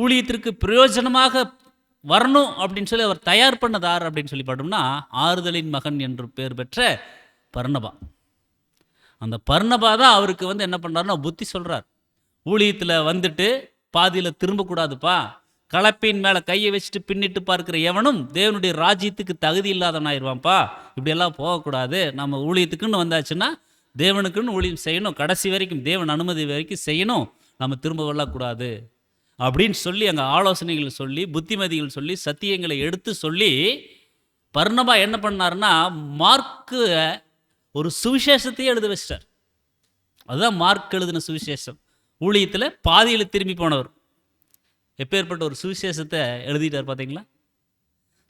ஊழியத்திற்கு பிரயோஜனமாக வரணும் அப்படின்னு சொல்லி அவர் தயார் பண்ணதார் அப்படின்னு சொல்லி பார்த்தோம்னா, ஆறுதலின் மகன் என்று பேர் பெற்ற பர்னபா. அந்த பர்னபா தான் அவருக்கு வந்து என்ன பண்ணுறாருன்னா புத்தி சொல்கிறார். ஊழியத்தில் வந்துட்டு பாதியில் திரும்பக்கூடாதுப்பா, கலப்பையின் மேலே கையை வச்சுட்டு பின்னிட்டு பார்க்குற எவனும் தேவனுடைய ராஜ்யத்துக்கு தகுதி இல்லாதவனாயிருவான்ப்பா, இப்படியெல்லாம் போகக்கூடாது. நம்ம ஊழியத்துக்குன்னு வந்தாச்சுன்னா தேவனுக்குன்னு ஊழியம் செய்யணும், கடைசி வரைக்கும் தேவன் அனுமதி வரைக்கும் செய்யணும், நம்ம திரும்ப வரக்கூடாது அப்படின்னு சொல்லி அங்கே ஆலோசனைகள் சொல்லி, புத்திமதிகள் சொல்லி, சத்தியங்களை எடுத்து சொல்லி பர்னபா என்ன பண்ணாருன்னா மார்க்கு ஒரு சுவிசேஷத்தையே எழுத வச்சிட்டார். அதுதான் மார்க் எழுதின சுவிசேஷம். ஊழியத்தில் பாதியில் திரும்பி போனவர். எப்பேற்பட்ட ஒரு சுவிசேஷத்தை எழுதிட்டார் பார்த்தீங்களா?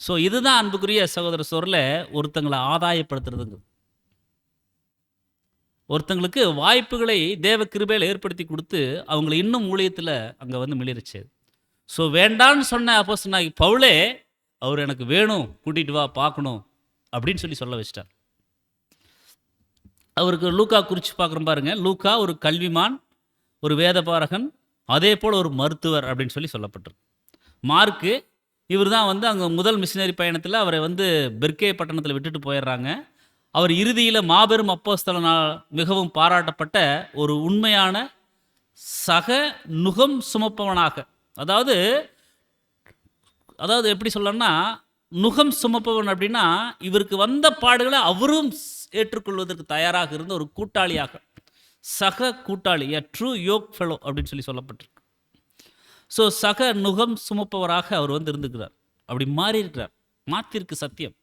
ஸோ இதுதான் அன்புக்குரிய சகோதர சோரில் ஒருத்தங்களை ஆதாயப்படுத்துறதுங்க. ஒருத்தங்களுக்கு வாய்ப்புகளை தேவ கிருபையில் ஏற்படுத்தி கொடுத்து அவங்கள இன்னும் ஊழியத்தில் அங்கே வந்து மிளிரச்சு. ஸோ வேண்டான்னு சொன்ன அப்போஸ்தலனாகிய பவுலே, அவர் எனக்கு வேணும், கூட்டிகிட்டு வா பார்க்கணும் அப்படின்னு சொல்ல வச்சிட்டார். அவருக்கு லூக்கா குறித்து பார்க்குறோம் பாருங்க. லூக்கா ஒரு கல்விமான், ஒரு வேதபாரகன், அதே போல் ஒரு மருத்துவர் அப்படின்னு சொல்லப்பட்டிருக்கு. மார்க்கு இவர் தான் வந்து அங்கே முதல் மிஷினரி பயணத்தில் அவரை வந்து பெர்கே பட்டணத்தில் விட்டுட்டு போயிடுறாங்க. அவர் இறுதியில் மாபெரும் அப்போஸ்தலனால் மிகவும் பாராட்டப்பட்ட ஒரு உண்மையான சக நுகம் சுமப்பவனாக, அதாவது எப்படி சொல்லணும்னா, நுகம் சுமப்பவன் அப்படின்னா இவருக்கு வந்த பாடுகளை அவரும் ஏற்றுக்கொள்வதற்கு தயாராக இருந்த ஒரு கூட்டாளியாக, சக கூட்டாளி, எ ட்ரூ யோக் ஃபெலோ அப்படின்னு சொல்லப்பட்டிருக்கு. ஸோ சக நுகம் சுமப்பவராக அவர் வந்து இருந்துக்கிறார். அப்படி மாறி இருக்கிறார். மார்க்கிற்கு சத்தியம்.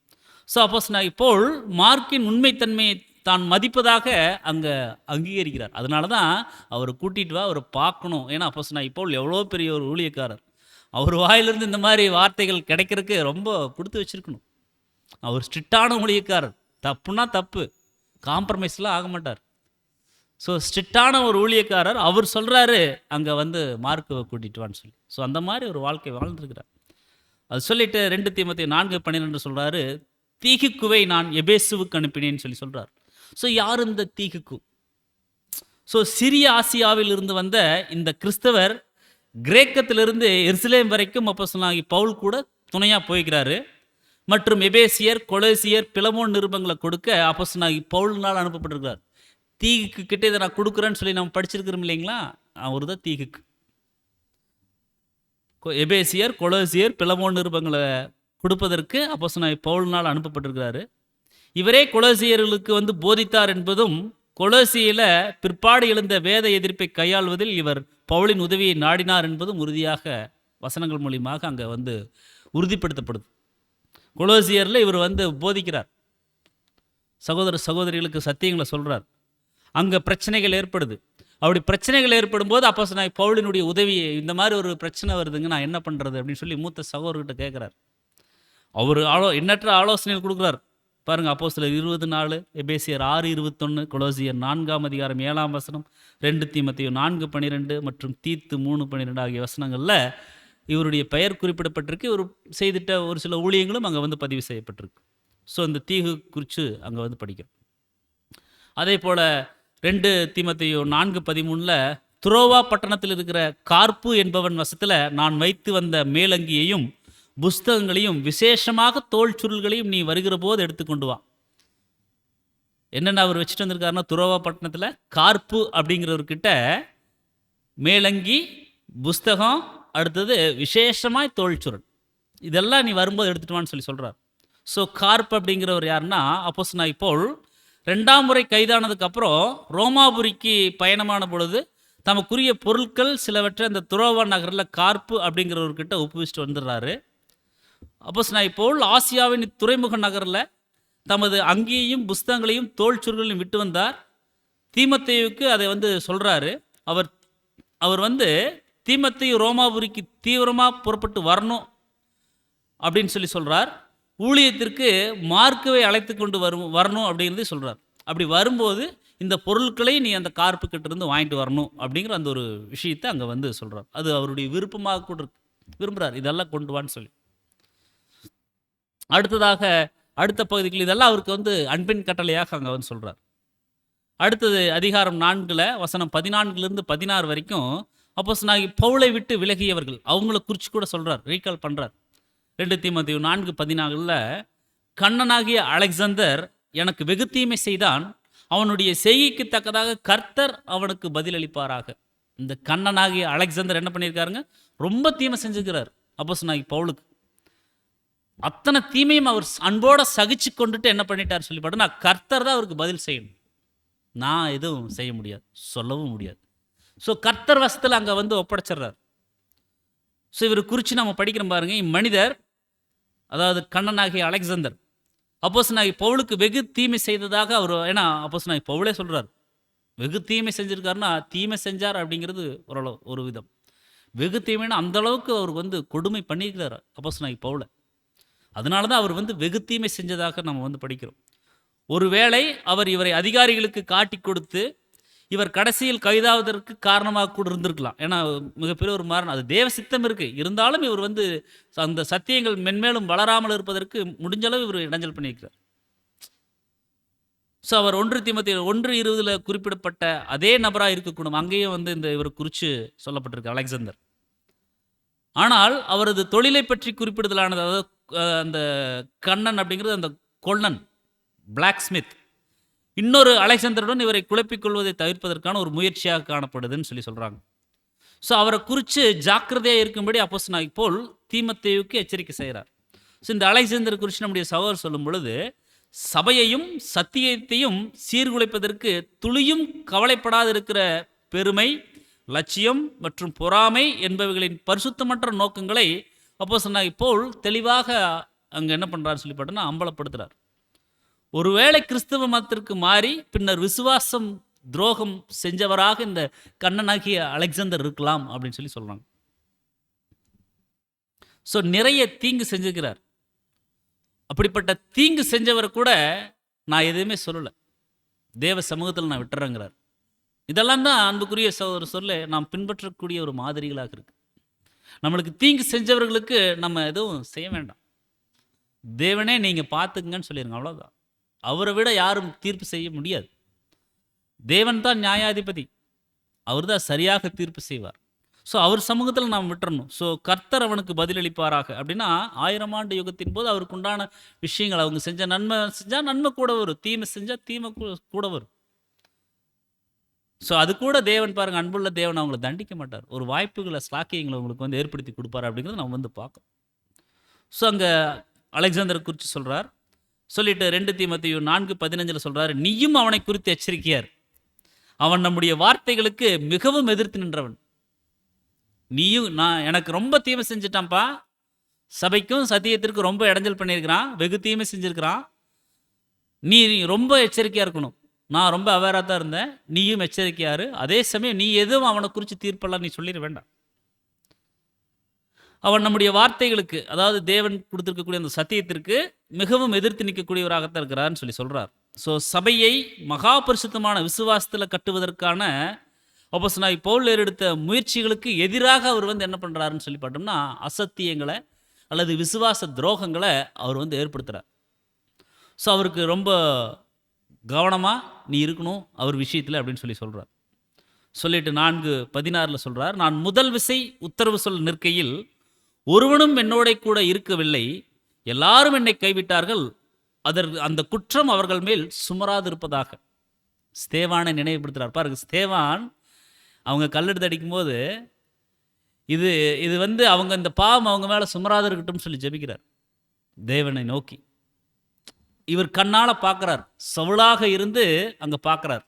ஸோ அப்போஸ்தலனாகிய பவுல் மார்க்கின் உண்மைத்தன்மையை தான் மதிப்பதாக அங்கே அங்கீகரிக்கிறார். அதனால தான் அவர் கூட்டிகிட்டு வா, அவரை பார்க்கணும். ஏன்னா அப்போஸ்தலனாகிய பவுல் எவ்வளோ பெரிய ஒரு ஊழியக்காரர். அவர் வாயிலிருந்து இந்த மாதிரி வார்த்தைகள் கிடைக்கிறதுக்கு ரொம்ப கொடுத்து வச்சிருக்கணும். அவர் ஸ்ட்ரிக்டான ஊழியக்காரர். தப்புனா தப்பு, காம்ப்ரமைஸ்லாம் ஆக மாட்டார். ஸோ ஸ்ட்ரிக்டான ஒரு ஊழியக்காரர். அவர் சொல்கிறாரு அங்கே வந்து மார்க்குவை கூட்டிகிட்டு வான்னு சொல்லி. ஸோ அந்த மாதிரி ஒரு வாழ்க்கை வாழ்ந்துருக்கிறார். அது சொல்லிட்டு 2 தீமோத்தேயு 4:12 சொல்கிறாரு, தீகிக்குவை நான் எபேசுவுக்கு அனுப்பினேன்னு சொல்கிறார். ஸோ யார் இந்த தீகிக்கு? ஸோ சிறிய ஆசியாவில் இருந்து வந்த இந்த கிறிஸ்தவர் கிரேக்கத்திலிருந்து எருசலேம் வரைக்கும் அப்போஸ்தலனாகிய பவுல் கூட துணையாக போய்கிறாரு. மற்றும் எபேசியர், கொலோசியர், பிலமோன் நிருபங்களை கொடுக்க அப்போஸ்தலனாகிய பவுலினால் அனுப்பப்பட்டிருக்கிறார். தீகுக்கு கிட்ட இதை நான் கொடுக்குறேன்னு சொல்லி நம்ம படிச்சிருக்கிறோம் இல்லைங்களா? அவர் தான் தீகுக்கு. எபேசியர், கொலோசியர், பிலமோன் நிருபங்களை கொடுப்பதற்கு அப்போஸ்தலனாகிய பவுலினால் அனுப்பப்பட்டிருக்கிறாரு. இவரே கொலோசியர்களுக்கு வந்து போதித்தார் என்பதும், கொலோசியில் பிற்பாடு எழுந்த வேத எதிர்ப்பை கையாள்வதில் இவர் பவுலின் உதவியை நாடினார் என்பதும் உறுதியாக வசனங்கள் மூலியமாக அங்கே வந்து உறுதிப்படுத்தப்படுது. கொலோசியரில் இவர் வந்து போதிக்கிறார், சகோதர சகோதரிகளுக்கு சத்தியங்களை சொல்கிறார். அங்கே பிரச்சனைகள் ஏற்படுது. அப்படி பிரச்சனைகள் ஏற்படும் போது அப்போஸ்தலனாகிய பவுலினுடைய உதவி, இந்த மாதிரி ஒரு பிரச்சனை வருதுங்க, நான் என்ன பண்ணுறது அப்படின்னு சொல்லி மூத்த சகோதரர்கிட்ட கேட்குறார். அவர் எண்ணற்ற ஆலோசனைகள் கொடுக்குறார் பாருங்கள். அப்போஸ்தலர் 20:4, எபேசியர் 6:21, கொலோசியர் 4:7, 2 தீமோத்தேயு 4:12 மற்றும் தீத்து 3:12 ஆகிய வசனங்களில் இவருடைய பெயர் குறிப்பிடப்பட்டிருக்கு. இவர் செய்திட்ட ஒரு சில ஊழியங்களும் அங்கே வந்து பதிவு செய்யப்பட்டிருக்கு. ஸோ இந்த தீகு குறித்து அங்கே வந்து படிக்கிறோம். அதே போல் 2 தீமோத்தேயு 4:13 துரோவா பட்டணத்தில் இருக்கிற கார்ப்பு என்பவன் வசத்தில் நான் வைத்து வந்த மேலங்கியையும் புஸ்தகங்களையும் விசேஷமாக தோல் சுருள்களையும் நீ வருகிற போது எடுத்துக்கொண்டு வா. என்னென்ன அவர் வச்சுட்டு வந்திருக்காருன்னா, துரோவா பட்டணத்தில் கார்ப்பு அப்படிங்கிறவர்கிட்ட மேலங்கி, புஸ்தகம், அடுத்தது விசேஷமாய் தோல் சுருள், இதெல்லாம் நீ வரும்போது எடுத்துட்டு வான்னு சொல்கிறார். ஸோ கார்ப் அப்படிங்கிறவர் யாருன்னா, அப்போஸ்தலனாகிய பவுல் 2ஆம் முறை கைதானதுக்கப்புறம் ரோமாபுரிக்கு பயணமான பொழுது தமக்குரிய பொருட்கள் சிலவற்றை அந்த துரோவா நகரில் கார்ப்பு அப்படிங்கிறவர்கிட்ட ஒப்புவிச்சுட்டு வந்துடுறாரு. அப்போஸ்தலனாகிய பவுல் ஆசியாவின் துறைமுக நகரில் தமது அங்கியையும் புஸ்தகங்களையும் தோல் சுருளையும் விட்டு வந்தார். தீமோத்தேயுவுக்கு அதை வந்து சொல்கிறாரு. அவர் வந்து தீமோத்தேயு ரோமாபுரிக்கு தீவிரமாக புறப்பட்டு வரணும் அப்படின்னு சொல்கிறார். ஊழியத்திற்கு மார்க்குவை அழைத்து கொண்டு வரணும் அப்படிங்கிறத சொல்கிறார். அப்படி வரும்போது இந்த பொருட்களை நீ அந்த கார்ப்பு கிட்ட இருந்து வாங்கிட்டு வரணும் அப்படிங்கிற அந்த ஒரு விஷயத்தை அங்கே வந்து சொல்கிறார். அது அவருடைய விருப்பமாக கூட விரும்புகிறார், இதெல்லாம் கொண்டு வான்னு சொல்லி. அடுத்ததாக அடுத்த பகுதிகள் இதெல்லாம் அவருக்கு வந்து அன்பின் கட்டளையாக அங்கே வந்து சொல்கிறார். அடுத்தது அதிகாரம் 4 வசனம் 14 16 வரைக்கும் அப்போஸ்தலனாகிய பவுலை விட்டு விலகியவர்கள் அவங்கள குறித்து கூட சொல்கிறார், ரீகால் பண்ணுறார். 2 தீமோத்தேயு 4:14 கண்ணனாகிய அலெக்சாந்தர் எனக்கு வெகு தீமை செய்தான், அவனுடைய செய்கைக்கு தக்கதாக கர்த்தர் அவனுக்கு பதிலளிப்பாராக. இந்த கண்ணனாகிய அலெக்சாந்தர் என்ன பண்ணியிருக்காருங்க, ரொம்ப தீமை செஞ்சுக்கிறார் அப்போஸ்தலனாகிய பவுலுக்கு. அத்தனை தீமையும் அவர் அன்போட சகிச்சு கொண்டுட்டு என்ன பண்ணிட்டார் சொல்லி நான் கர்த்தர் தான் அவருக்கு பதில் செய்யணும், நான் எதுவும் செய்ய முடியாது, சொல்லவும் முடியாது. ஸோ கர்த்தர் வசத்தில் அங்கே வந்து ஒப்படைச்சிடுறார். ஸோ இவர் குறித்து நம்ம படிக்கிறோம் பாருங்க. இம்மனிதர், அதாவது கண்ணனாகிய அலெக்சாந்தர் அப்போஸ்தலனாகிய பவுலுக்கு வெகு தீமை செய்ததாக அவர், ஏன்னா அப்போஸ்தலனாகிய பவுலே சொல்கிறார், வெகு தீமை செஞ்சிருக்காருன்னா, தீமை செஞ்சார் அப்படிங்கிறது ஒரு விதம். வெகு தீமைன்னா அந்த அளவுக்கு அவர் வந்து கொடுமை பண்ணியிருக்கிறார் அப்போஸ்தலனாகிய பவுல. அதனால தான் அவர் வந்து வெகு தீமை செஞ்சதாக நம்ம வந்து படிக்கிறோம். ஒருவேளை அவர் இவரை அதிகாரிகளுக்கு காட்டிக் கொடுத்து, இவர் கடைசியில் கைதாவதற்கு காரணமாக கூட இருந்திருக்கலாம். ஏன்னா மிகப்பெரிய ஒரு மரணம். அது தேவ சித்தம் இருக்கு. இருந்தாலும் இவர் வந்து அந்த சத்தியங்கள் மென்மேலும் வளராமல் இருப்பதற்கு முடிஞ்ச அளவு இவர் இடைஞ்சல் பண்ணியிருக்கிறார். ஸோ அவர் 1 தீமோத்தேயு 1:20 குறிப்பிடப்பட்ட அதே நபரா இருக்கக்கூடும். அங்கேயும் வந்து இவர குறிச்சு சொல்லப்பட்டிருக்கு அலெக்சாந்தர். ஆனால் அவரது தொழிலை பற்றி குறிப்பிடுதலானது, அதாவது அந்த கண்ணன் அப்படிங்கிறது அந்த கொல்லன், பிளாக் ஸ்மித். இன்னொரு அலெக்சாந்தருடன் இவரை குழப்பிக் கொள்வதை தவிர்ப்பதற்கான ஒரு முயற்சியாக காணப்படுதுன்னு சொல்றாங்க. ஸோ அவரை குறித்து ஜாக்கிரதையாக இருக்கும்படி அப்போஸ்தலனாகிய பவுல் தீமோத்தேயுவுக்கு எச்சரிக்கை செய்கிறார். ஸோ இந்த அலெக்சாந்தர் குறித்து நம்முடைய சகோதரர் சொல்லும் பொழுது, சபையையும் சத்தியத்தையும் சீர்குலைப்பதற்கு துளியும் கவலைப்படாதிருக்கிற பெருமை, லட்சியம் மற்றும் பொறாமை என்பவைகளின் பரிசுத்தமற்ற நோக்கங்களை அப்போஸ்தலனாகிய பவுல் தெளிவாக அங்கே என்ன பண்ணுறாரு சொல்லி பார்த்தோன்னா அம்பலப்படுத்துகிறார். ஒருவேளை கிறிஸ்தவ மதத்திற்கு மாறி பின்னர் விசுவாசம் துரோகம் செஞ்சவராக இந்த கண்ணனாகிய அலெக்சாந்தர் இருக்கலாம் அப்படின்னு சொல்றாங்க. ஸோ நிறைய தீங்கு செஞ்சுக்கிறார். அப்படிப்பட்ட தீங்கு செஞ்சவரை கூட நான் எதுவுமே சொல்லலை, தேவ சமூகத்தில் நான் விட்டுறேங்கிறார். இதெல்லாம் தான் அன்புக்குரிய ஒரு சொல்ல நாம் பின்பற்றக்கூடிய ஒரு மாதிரிகளாக இருக்கு. நம்மளுக்கு தீங்கு செஞ்சவர்களுக்கு நம்ம எதுவும் செய்ய வேண்டாம், தேவனே நீங்கள் பார்த்துக்குங்கன்னு சொல்லிடுங்க, அவ்வளோதான். அவரை விட யாரும் தீர்ப்பு செய்ய முடியாது. தேவன் தான் நியாயாதிபதி, அவர் தான் சரியாக தீர்ப்பு செய்வார். ஸோ அவர் சமூகத்தில் நாம் விட்டுறணும். ஸோ கர்த்தர் அவனுக்கு பதிலளிப்பாராக அப்படின்னா 1000 ஆண்டு யுகத்தின் போது அவருக்கு உண்டான விஷயங்கள், அவங்க செஞ்ச நன்மை செஞ்சால் நன்மை கூட வரும், தீமை செஞ்சால் தீமை கூட வரும். ஸோ அது கூட தேவன் பாருங்கள், அன்புள்ள தேவன் அவங்களை தண்டிக்க மாட்டார், ஒரு வாய்ப்புகளை ஸ்லாக்கியங்களை உங்களுக்கு வந்து ஏற்படுத்தி கொடுப்பார் அப்படிங்கிறத நம்ம வந்து பார்க்கணும். ஸோ அங்கே அலெக்சாந்தர் குறித்து சொல்கிறார். சொல்லிட்டு 2 தீமோத்தேயு 4:15 சொல்கிறார், நீயும் அவனை குறித்து எச்சரிக்கையார், அவன் நம்முடைய வார்த்தைகளுக்கு மிகவும் எதிர்த்து நின்றவன். நீயும் எனக்கு ரொம்ப தீமை செஞ்சிட்டான்ப்பா, சபைக்கும் சத்தியத்திற்கும் ரொம்ப இடைஞ்சல் பண்ணியிருக்கிறான், வெகு தீமை செஞ்சுருக்கிறான், நீ ரொம்ப எச்சரிக்கையாக இருக்கணும். நான் ரொம்ப அவேராக தான் இருந்தேன், நீயும் எச்சரிக்கையாரு. அதே சமயம் நீ எதுவும் அவனை குறித்து தீர்ப்பெல்லாம் நீ சொல்லிட வேண்டாம். அவன் நம்முடைய வார்த்தைகளுக்கு, அதாவது தேவன் கொடுத்துருக்கக்கூடிய அந்த சத்தியத்திற்கு மிகவும் எதிர்த்து நிற்கக்கூடியவராகத்தான் இருக்கிறார்னு சொல்கிறார். ஸோ சபையை மகா பரிசுத்தமான விசுவாசத்தில் கட்டுவதற்கான அப்போஸ்தலனாகிய பவுல் எடுத்த முயற்சிகளுக்கு எதிராக அவர் வந்து என்ன பண்ணுறாருன்னு சொல்லி பார்த்தோம்னா, அசத்தியங்களை அல்லது விசுவாச துரோகங்களை அவர் வந்து ஏற்படுத்துகிறார். ஸோ அவருக்கு ரொம்ப கவனமாக நீ இருக்கணும் அவர் விஷயத்தில் அப்படின்னு சொல்கிறார். சொல்லிட்டு 4:16 சொல்கிறார், நான் முதல் விசை உத்தரவு சொல்ல நிற்கையில் ஒருவனும் என்னோட கூட இருக்கவில்லை, எல்லாரும் என்னை கைவிட்டார்கள், அந்த குற்றம் அவர்கள் மேல் சுமராதிருப்பதாக. ஸ்தேவானை நினைவுபடுத்துகிறார் பாருங்க. ஸ்தேவான் அவங்க கல்லெடுத்து அடிக்கும்போது இது வந்து அவங்க இந்த பாவம் அவங்க மேலே சுமராத இருக்கட்டும் சொல்லி ஜெபிக்கிறார் தேவனை நோக்கி. இவர் கண்ணால் பார்க்குறார், சவுளாக இருந்து அங்கே பார்க்குறார்.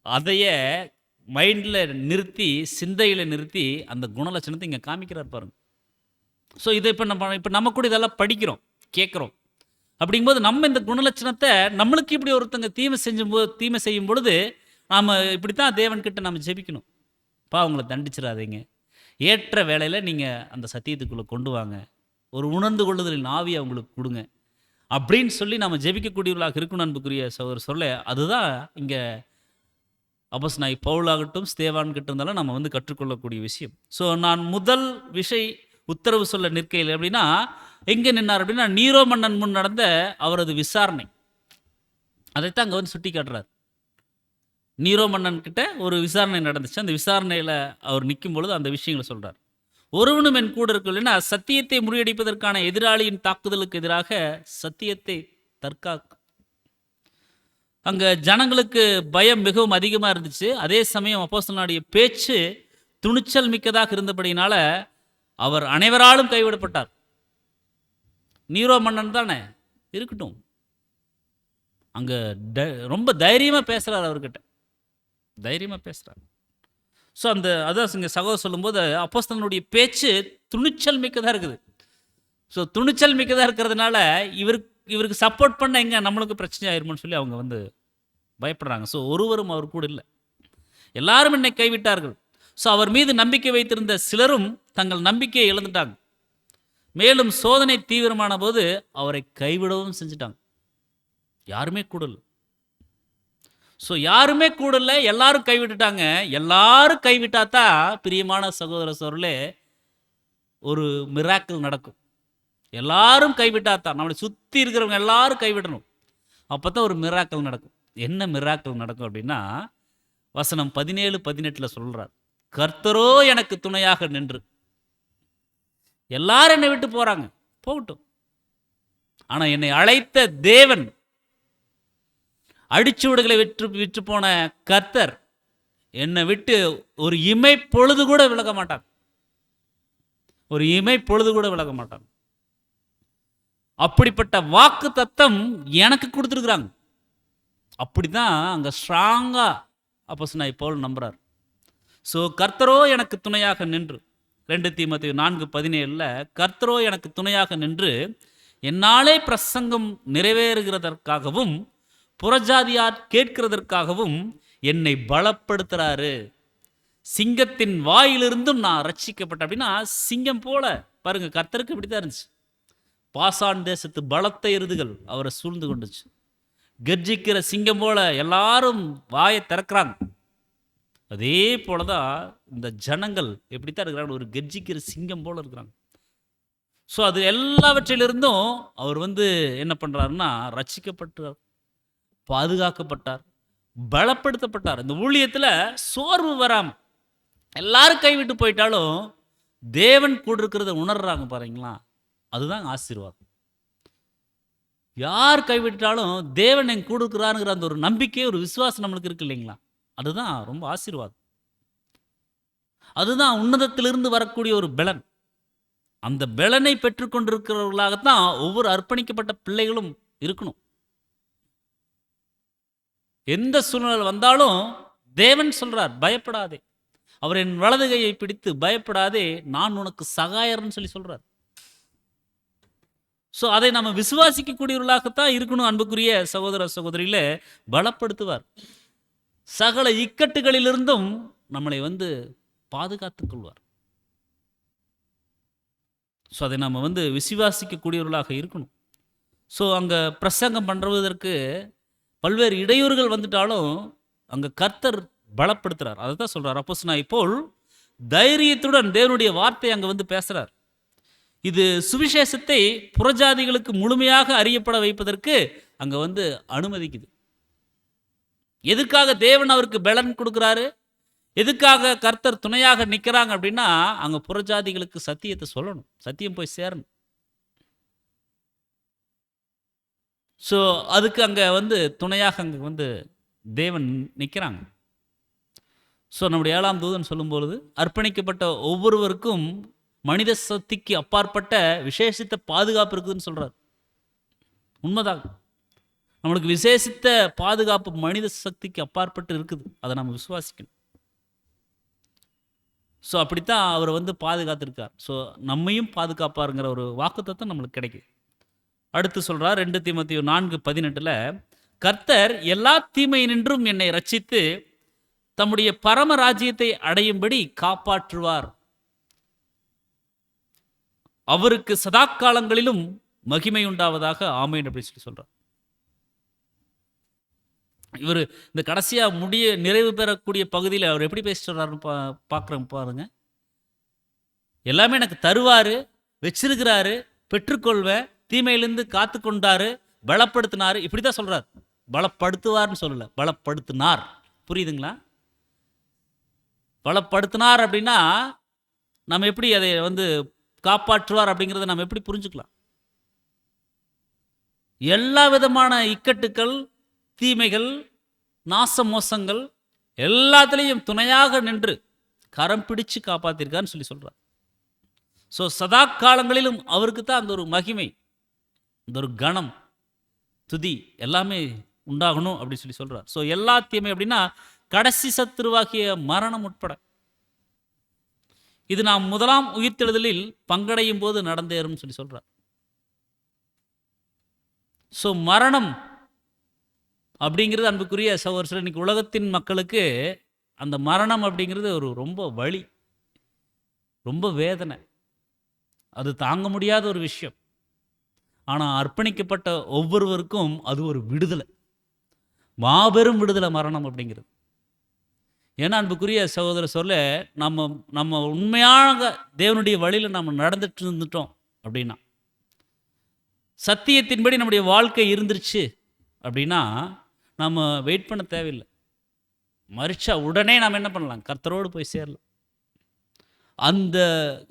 அதையே மைண்டில் நிறுத்தி, சிந்தையில் நிறுத்தி அந்த குணலட்சணத்தை இங்கே காமிக்கிறார் பாருங்க. ஸோ இதை இப்போ நம்ம கூட இதெல்லாம் படிக்கிறோம், கேட்குறோம். அப்படிங்கும்போது நம்ம இந்த குணலட்சணத்தை நம்மளுக்கு இப்படி ஒருத்தங்க தீமை செய்யும் பொழுது நாம் இப்படி தான் தேவன்கிட்ட நம்ம ஜெபிக்கணும். அவங்கள தண்டிச்சிடாதீங்க, ஏற்ற வேளையில் நீங்கள் அந்த சத்தியத்துக்குள்ளே கொண்டு வாங்க, ஒரு உணர்ந்து கொள்ளுதலின் ஆவியை அவங்களுக்கு கொடுங்க அப்படின்னு சொல்லி நம்ம ஜெபிக்கக்கூடியவர்களாக இருக்கணும் அன்புக்குரிய சொல்ல. அதுதான் இங்கே அப்போஸ்தலனாகிய பவுலாகட்டும் ஸ்தேவான்கிட்ட இருந்தாலும் நம்ம வந்து கற்றுக்கொள்ளக்கூடிய விஷயம். ஸோ நான் முதல் உத்தரவு சொல்ல நிற்கையில் அப்படின்னா எங்கே நின்னார் அப்படின்னா, நீரோ மன்னன் முன் நடந்த அவரது விசாரணை, அதைத்தான் அங்கே வந்து சுட்டி காட்டுறார். நீரோ மன்னன் கிட்ட ஒரு விசாரணை நடந்துச்சு, அந்த விசாரணையில் அவர் நிற்கும் பொழுது அந்த விஷயங்களை சொல்கிறார். ஒருவனும் என் கூட இருக்கவில்லைன்னா சத்தியத்தை முறியடிப்பதற்கான எதிராளியின் தாக்குதலுக்கு எதிராக சத்தியத்தை தற்காக்க. அங்கே ஜனங்களுக்கு பயம் மிகவும் அதிகமாக இருந்துச்சு. அதே சமயம் அப்போஸ்தலனுடைய பேச்சு துணிச்சல் மிக்கதாக இருந்தபடினால அவர் அனைவராலும் கைவிடப்பட்டார். நீரோ மன்னன் தானே இருக்கட்டும், அங்கே ரொம்ப தைரியமாக பேசுகிறார், அவர்கிட்ட தைரியமாக பேசுகிறார். ஸோ அதான் இங்கே சகோதரர் சொல்லும்போது அப்போஸ்தலனுடைய பேச்சு துணிச்சல் மிக்கதாக இருக்குது. ஸோ துணிச்சல் மிக்கதாக இருக்கிறதுனால இவருக்கு சப்போர்ட் பண்ண எங்கே நம்மளுக்கு பிரச்சனை ஆயிருமோன்னு சொல்லி அவங்க வந்து பயப்படுறாங்க. ஸோ ஒருவரும் அவர் கூட இல்லை. எல்லாரும் என்னை கைவிட்டார்கள். ஸோ அவர் மீது நம்பிக்கை வைத்திருந்த சிலரும் தங்கள் நம்பிக்கையை இழந்துட்டாங்க. மேலும் சோதனை தீவிரமான போது அவரை கைவிடவும் செஞ்சுட்டாங்க. யாருமே கூடல. ஸோ யாருமே கூடல, எல்லாரும் கைவிட்டுட்டாங்க. எல்லாரும் கைவிட்டா தான் பிரியமான சகோதர சகோதரர்களே ஒரு மிராக்கிள் நடக்கும். எல்லாரும் கைவிட்டா தான், நம்மளை சுற்றி இருக்கிறவங்க எல்லாரும் கைவிடணும். அப்போ தான் ஒரு மிராக்கிள் நடக்கும். என்ன மிராக்கிள் நடக்கும் அப்படின்னா, வசனம் 17-18 சொல்கிறார், கர்த்தரோ எனக்கு துணையாக நின்று. எல்லாரும் என்னை விட்டு போகிறாங்க, போகட்டும். ஆனால் என்னை அழைத்த தேவன், அடிச்சுவடுகளை விற்று போன கர்த்தர் என்னை விட்டு ஒரு இமை பொழுது கூட விலக மாட்டார். ஒரு இமை பொழுது கூட விலக மாட்டார். அப்படிப்பட்ட வாக்கு தத்தம் எனக்கு கொடுத்துருக்குறாங்க. அப்படிதான் அங்கே ஸ்ட்ராங்காக அப்போஸ்தலனாகிய பவுல் நம்புறார். ஸோ கர்த்தரோ எனக்கு துணையாக நின்று, 2 தீமோத்தேயு 4:17 கர்த்தரோ எனக்கு துணையாக நின்று என்னாலே பிரசங்கம் நிறைவேறுகிறதற்காகவும் புறஜாதியார் கேட்கிறதற்காகவும் என்னை பலப்படுத்துறாரு. சிங்கத்தின் வாயிலிருந்தும் நான் ரட்சிக்கப்பட்ட. அப்படின்னா சிங்கம் போல பாருங்க, கர்த்தருக்கு இப்படித்தான் இருந்துச்சு. பாசான் தேசத்து பலத்த எருதுகள் அவரை சூழ்ந்து கொண்டுச்சு. கர்ஜிக்கிற சிங்கம் போல எல்லாரும் வாயை திறக்கிறாங்க. அதே போலதான் இந்த ஜனங்கள் எப்படித்தான் இருக்கிறாங்க, ஒரு கர்ஜிக்கிற சிங்கம் போல இருக்கிறாங்க. ஸோ அது எல்லாவற்றிலிருந்தும் அவர் என்ன பண்றாருன்னா ரட்சிக்கப்பட்டார், பாதுகாக்கப்பட்டார், பலப்படுத்தப்பட்டார். இந்த ஊழியத்தில் சோர்வு வராம, எல்லாரும் கைவிட்டு போயிட்டாலும் தேவன் கூட இருக்கிறத உணர்றாங்க பாருங்களா, அதுதான் ஆசீர்வாதம். யார் கைவிட்டாலும் தேவன் என் கூட இருக்கிறாருங்கிற அந்த ஒரு நம்பிக்கை, ஒரு விசுவாசம் நம்மளுக்கு இருக்கு இல்லைங்களா, அதுதான் ரொம்ப ஆசீர்வாதம். அதுதான் உன்னதத்திலிருந்து வரக்கூடிய ஒரு பலன். அந்த பலனை பெற்றுக்கொண்டிருக்கிறவர்களாகத்தான் ஒவ்வொரு அர்ப்பணிக்கப்பட்ட பிள்ளைகளும் இருக்கணும். எந்த சூழ்நிலை வந்தாலும் தேவன் சொல்றார், பயப்படாதே. அவர் என் வலது கையை பிடித்து பயப்படாதே, நான் உனக்கு சகாயர்னு சொல்லி சொல்றார். ஸோ அதை நம்ம விசுவாசிக்கக்கூடியவர்களாகத்தான் இருக்கணும். அன்புக்குரிய சகோதர சகோதரிகளே, பலப்படுத்துவார். சகல இக்கட்டுகளிலிருந்தும் நம்மளை பாதுகாத்துக் கொள்வார். ஸோ அதை நம்ம விசுவாசிக்கக்கூடியவர்களாக இருக்கணும். ஸோ அங்கே பிரசங்கம் பண்ணுறதற்கு பல்வேறு இடையூறுகள் வந்துட்டாலும் அங்கே கர்த்தர் பலப்படுத்துகிறார். அதை தான் சொல்கிறார் அப்போஸ்தலனாகிய பவுல் தைரியத்துடன் தேவனுடைய வார்த்தை அங்கே பேசுகிறார். இது சுவிசேஷத்தை புறஜாதிகளுக்கு முழுமையாக அறியப்பட வைப்பதற்கு அங்கே அனுமதிக்குது. எதுக்காக தேவன் அவருக்கு பலன் கொடுக்குறாரு, எதுக்காக கர்த்தர் துணையாக நிற்கிறாங்க அப்படின்னா, அங்கே புறஜாதிகளுக்கு சத்தியத்தை சொல்லணும், சத்தியம் போய் சேரணும். ஸோ அதுக்கு அங்கே துணையாக அங்கே தேவன் நிற்கிறாங்க. ஸோ நம்முடைய 7ஆம் தூதன் சொல்லும்பொழுது அர்ப்பணிக்கப்பட்ட ஒவ்வொருவருக்கும் மனித சக்திக்கு அப்பாற்பட்ட விசேஷித்த பாதுகாப்பு இருக்குதுன்னு சொல்கிறார். உண்மைதான், நம்மளுக்கு விசேஷித்த பாதுகாப்பு மனித சக்திக்கு அப்பாற்பட்டு இருக்குது. அதை நம்ம விசுவாசிக்கணும். ஸோ அப்படித்தான் அவர் பாதுகாத்திருக்கார். ஸோ நம்மையும் பாதுகாப்பாருங்கிற ஒரு வாக்குத்தத்தம் நம்மளுக்கு கிடைக்குது. அடுத்து சொல்கிறார் 2 தீமோத்தேயு 4:18 கர்த்தர் எல்லா தீமையினின்றும் என்னை ரட்சித்து தம்முடைய பரம ராஜ்யத்தை அடையும்படி காப்பாற்றுவார். அவருக்கு சதா காலங்களிலும் மகிமை உண்டாவதாக ஆமென் அப்படின்னு சொல்லி சொல்றார். இவர் இந்த கடைசியா நிறைவு பெறக்கூடிய பகுதியில் அவர் எப்படி பேசுறாருன்னு பார்க்குறோம் பாருங்க. எல்லாமே எனக்கு தருவாரு, வச்சிருக்கிறாரு, பெற்றுக்கொள்வேன், தீமையிலிருந்து காத்து கொண்டாரு, பலப்படுத்தினாரு, இப்படி தான் சொல்றார். பலப்படுத்துவார்னு சொல்லல, பலப்படுத்தினார். புரியுதுங்களா? பலப்படுத்தினார் அப்படின்னா நம்ம எப்படி அதை காப்பாற்றுவார் அப்படிங்கிறத நம்ம எப்படி புரிஞ்சுக்கலாம்? எல்லா விதமான இக்கட்டுகள், தீமைகள், நாச மோசங்கள் எல்லாத்துலேயும் துணையாக நின்று கரம் பிடிச்சு காப்பாத்திருக்கான்னு சொல்லி சொல்றார். ஸோ சதா காலங்களிலும் அவருக்கு தான் அந்த ஒரு மகிமை, அந்த ஒரு கணம், துதி எல்லாமே உண்டாகணும் அப்படின்னு சொல்லி சொல்றார். ஸோ எல்லா தீமை அப்படின்னா கடைசி சத்துருவாகிய மரணம் உட்பட. இது நாம் முதலாம் உயிர்த்தெழுதலில் பங்கடையும் போது நடந்தேறும் சொல்லி சொல்றார். ஸோ மரணம் அப்படிங்கிறது அன்புக்குரிய சகோதரர், இன்னைக்கு உலகத்தின் மக்களுக்கு அந்த மரணம் அப்படிங்கிறது ஒரு ரொம்ப வலி, ரொம்ப வேதனை, அது தாங்க முடியாத ஒரு விஷயம். ஆனால் அர்ப்பணிக்கப்பட்ட ஒவ்வொருவருக்கும் அது ஒரு விடுதலை, மாபெரும் விடுதலை மரணம் அப்படிங்கிறது. ஏன்னா அன்புக்குரிய சகோதர சொல்ல, நம்ம நம்ம உண்மையாக தேவனுடைய வழியில் நம்ம நடந்துட்டு இருந்துட்டோம் அப்படின்னா, சத்தியத்தின்படி நம்முடைய வாழ்க்கை இருந்துருச்சு அப்படின்னா, நம்ம வெயிட் பண்ண தேவையில்லை. மரிச்சா உடனே நாம் என்ன பண்ணலாம்? கர்த்தரோடு போய் சேரலாம். அந்த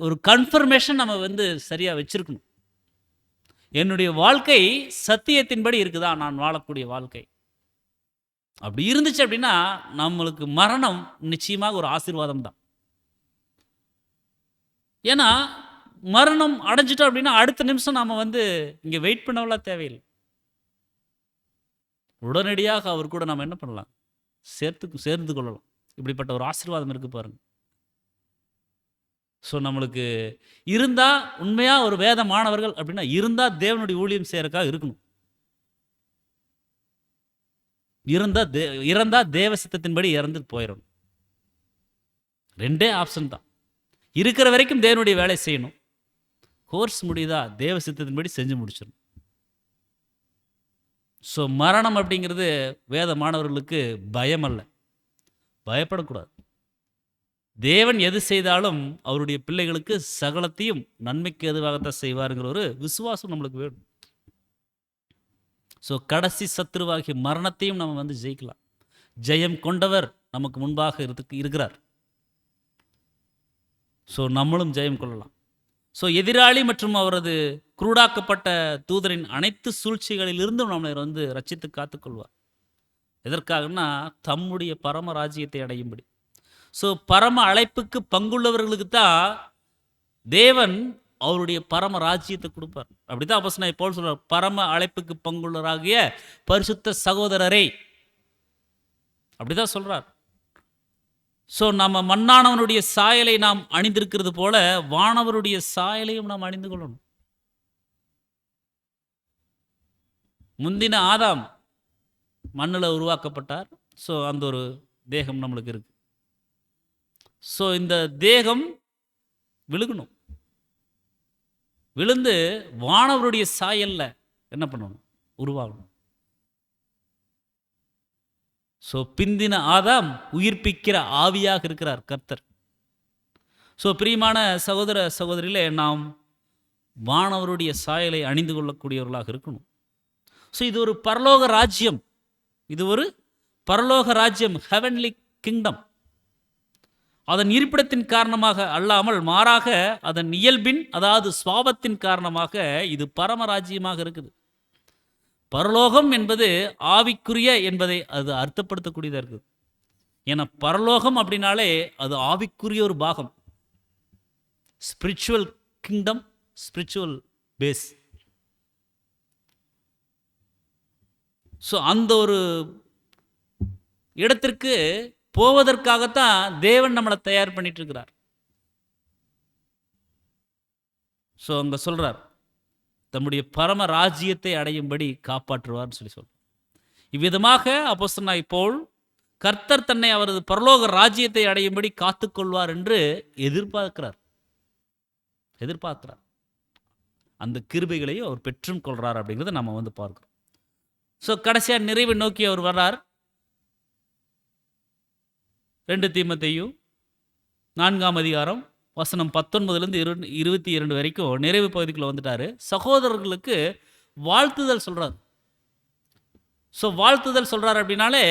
ஒரு கன்ஃபர்மேஷன் நம்ம வந்து சரியா வச்சிருக்கணும். என்னுடைய வாழ்க்கை சத்தியத்தின்படி இருக்குதா நான் வாழக்கூடிய வாழ்க்கை? அப்படி இருந்துச்சு அப்படின்னா, நம்மளுக்கு மரணம் நிச்சயமாக ஒரு ஆசீர்வாதம் தான். ஏன்னா, மரணம் அடைஞ்சிட்டோம் அப்படின்னா, அடுத்த நிமிஷம் நாம வந்து இங்க வெயிட் பண்ணவெல்லாம் தேவையில்லை. உடனடியாக அவர் கூட நாம என்ன பண்ணலாம்? சேர்ந்து கொள்ளலாம். இப்படிப்பட்ட ஒரு ஆசீர்வாதம் இருக்கு பாருங்க. ஸோ நம்மளுக்கு இருந்தா, உண்மையா ஒரு வேத மாணவர்கள் அப்படின்னா, இருந்தா தேவனுடைய ஊழியம் செய்யறதுக்காக இருக்கணும். இறந்தா தேவ சித்தத்தின்படி இறந்து போயிடணும். 2 ஆப்ஷன் தான். இருக்கிற வரைக்கும் தேவனுடைய வேலை செய்யணும். கோர்ஸ் முடியுதா தேவ சித்தத்தின்படி செஞ்சு முடிச்சிடணும். ஸோ மரணம் அப்படிங்கிறது வேத மாணவர்களுக்கு பயம் அல்ல, பயப்படக்கூடாது. தேவன் எது செய்தாலும் அவருடைய பிள்ளைகளுக்கு சகலத்தையும் நன்மைக்கு எதுவாகத்தான் செய்வாருங்கிற ஒரு விசுவாசம் நம்மளுக்கு வேணும். ஸோ கடைசி சத்துருவாகிய மரணத்தையும் நம்ம வந்து ஜெயிக்கலாம். ஜெயம் கொண்டவர் நமக்கு முன்பாக இருக்கிறார். ஸோ நம்மளும் ஜெயம் கொள்ளலாம். ஸோ எதிராளி மற்றும் அவரது குருடாக்கப்பட்ட தூதரின் அனைத்து சூழ்ச்சிகளிலிருந்தும் நம்மளை வந்து ரட்சித்து காத்துக்கொள்வார். எதற்காகனா தம்முடைய பரம ராஜ்யத்தை அடையும்படி. ஸோ பரம அழைப்புக்கு பங்குள்ளவர்களுக்கு தான் தேவன் அவருடைய பரம ராஜ்யத்தை கொடுப்பார். அப்படிதான் அப்போஸ்தலனாகிய பவுல் சொல்றார், பரம அழைப்புக்கு பங்குள்ளவராகிய பரிசுத்த சகோதரரை, அப்படிதான் சொல்றார். ஸோ நம்ம மண்ணானவனுடைய சாயலை நாம் அணிந்திருக்கிறது போல வானவருடைய சாயலையும் நாம் அணிந்து கொள்ளணும். முந்தின ஆதாம் மண்ணில் உருவாக்கப்பட்டார். ஸோ அந்த ஒரு தேகம் நம்மளுக்கு இருக்கு. ஸோ இந்த தேகம் விழுகணும். விழுந்து வானவருடைய சாயல்ல என்ன பண்ணணும்? உருவாகணும். ஸோ பிந்தின ஆதாம் உயிர்ப்பிக்கிற ஆவியாக இருக்கிறார் கர்த்தர். ஸோ பிரியமான சகோதர சகோதரிகளே, நாம் வானவருடைய சாயலை அணிந்து கொள்ளக்கூடியவர்களாக இருக்கணும். ஸோ இது ஒரு பரலோக ராஜ்யம், இது ஒரு பரலோக ராஜ்யம், ஹெவன்லி கிங்டம். அதன் இருப்பிடத்தின் காரணமாக அல்லாமல் மாறாக அதன் இயல்பின், அதாவது சுவாபத்தின் காரணமாக இது பரமராஜ்யமாக இருக்குது. பரலோகம் என்பது ஆவிக்குரிய என்பதை அது அர்த்தப்படுத்தக்கூடியதாக இருக்குது. ஏன்னா பரலோகம் அப்படின்னாலே அது ஆவிக்குரிய ஒரு பாகம், spiritual kingdom, spiritual base. So அந்த ஒரு இடத்திற்கு போவதற்காகத்தான் தேவன் நம்மளை தயார் பண்ணிட்டு இருக்கிறார். ஸோ அங்க சொல்றார், தம்முடைய பரம ராஜ்யத்தை அடையும்படி காப்பாற்றுவார்னு சொல்றார். இவ்விதமாக அப்போஸ்தலனாகிய பவுல் கர்த்தர் தன்னை அவரது பரலோக ராஜ்யத்தை அடையும்படி காத்துக்கொள்வார் என்று எதிர்பார்க்கிறார். அந்த கிருபைகளையும் அவர் பெற்றும் கொள்றார் அப்படிங்கிறத நம்ம வந்து பார்க்கிறோம். ஸோ கடைசியாக நிறைவை நோக்கி அவர் வர்றார். 2 தீமோத்தேயு 4ஆம் அதிகாரம் வசனம் 19 22 வரைக்கும் நிறைவு பகுதிக்குள்ள வந்துட்டாரு. சகோதரர்களுக்கு வாழ்த்துதல் சொல்றார். ஸோ வாழ்த்துதல் சொல்றார் அப்படின்னாலே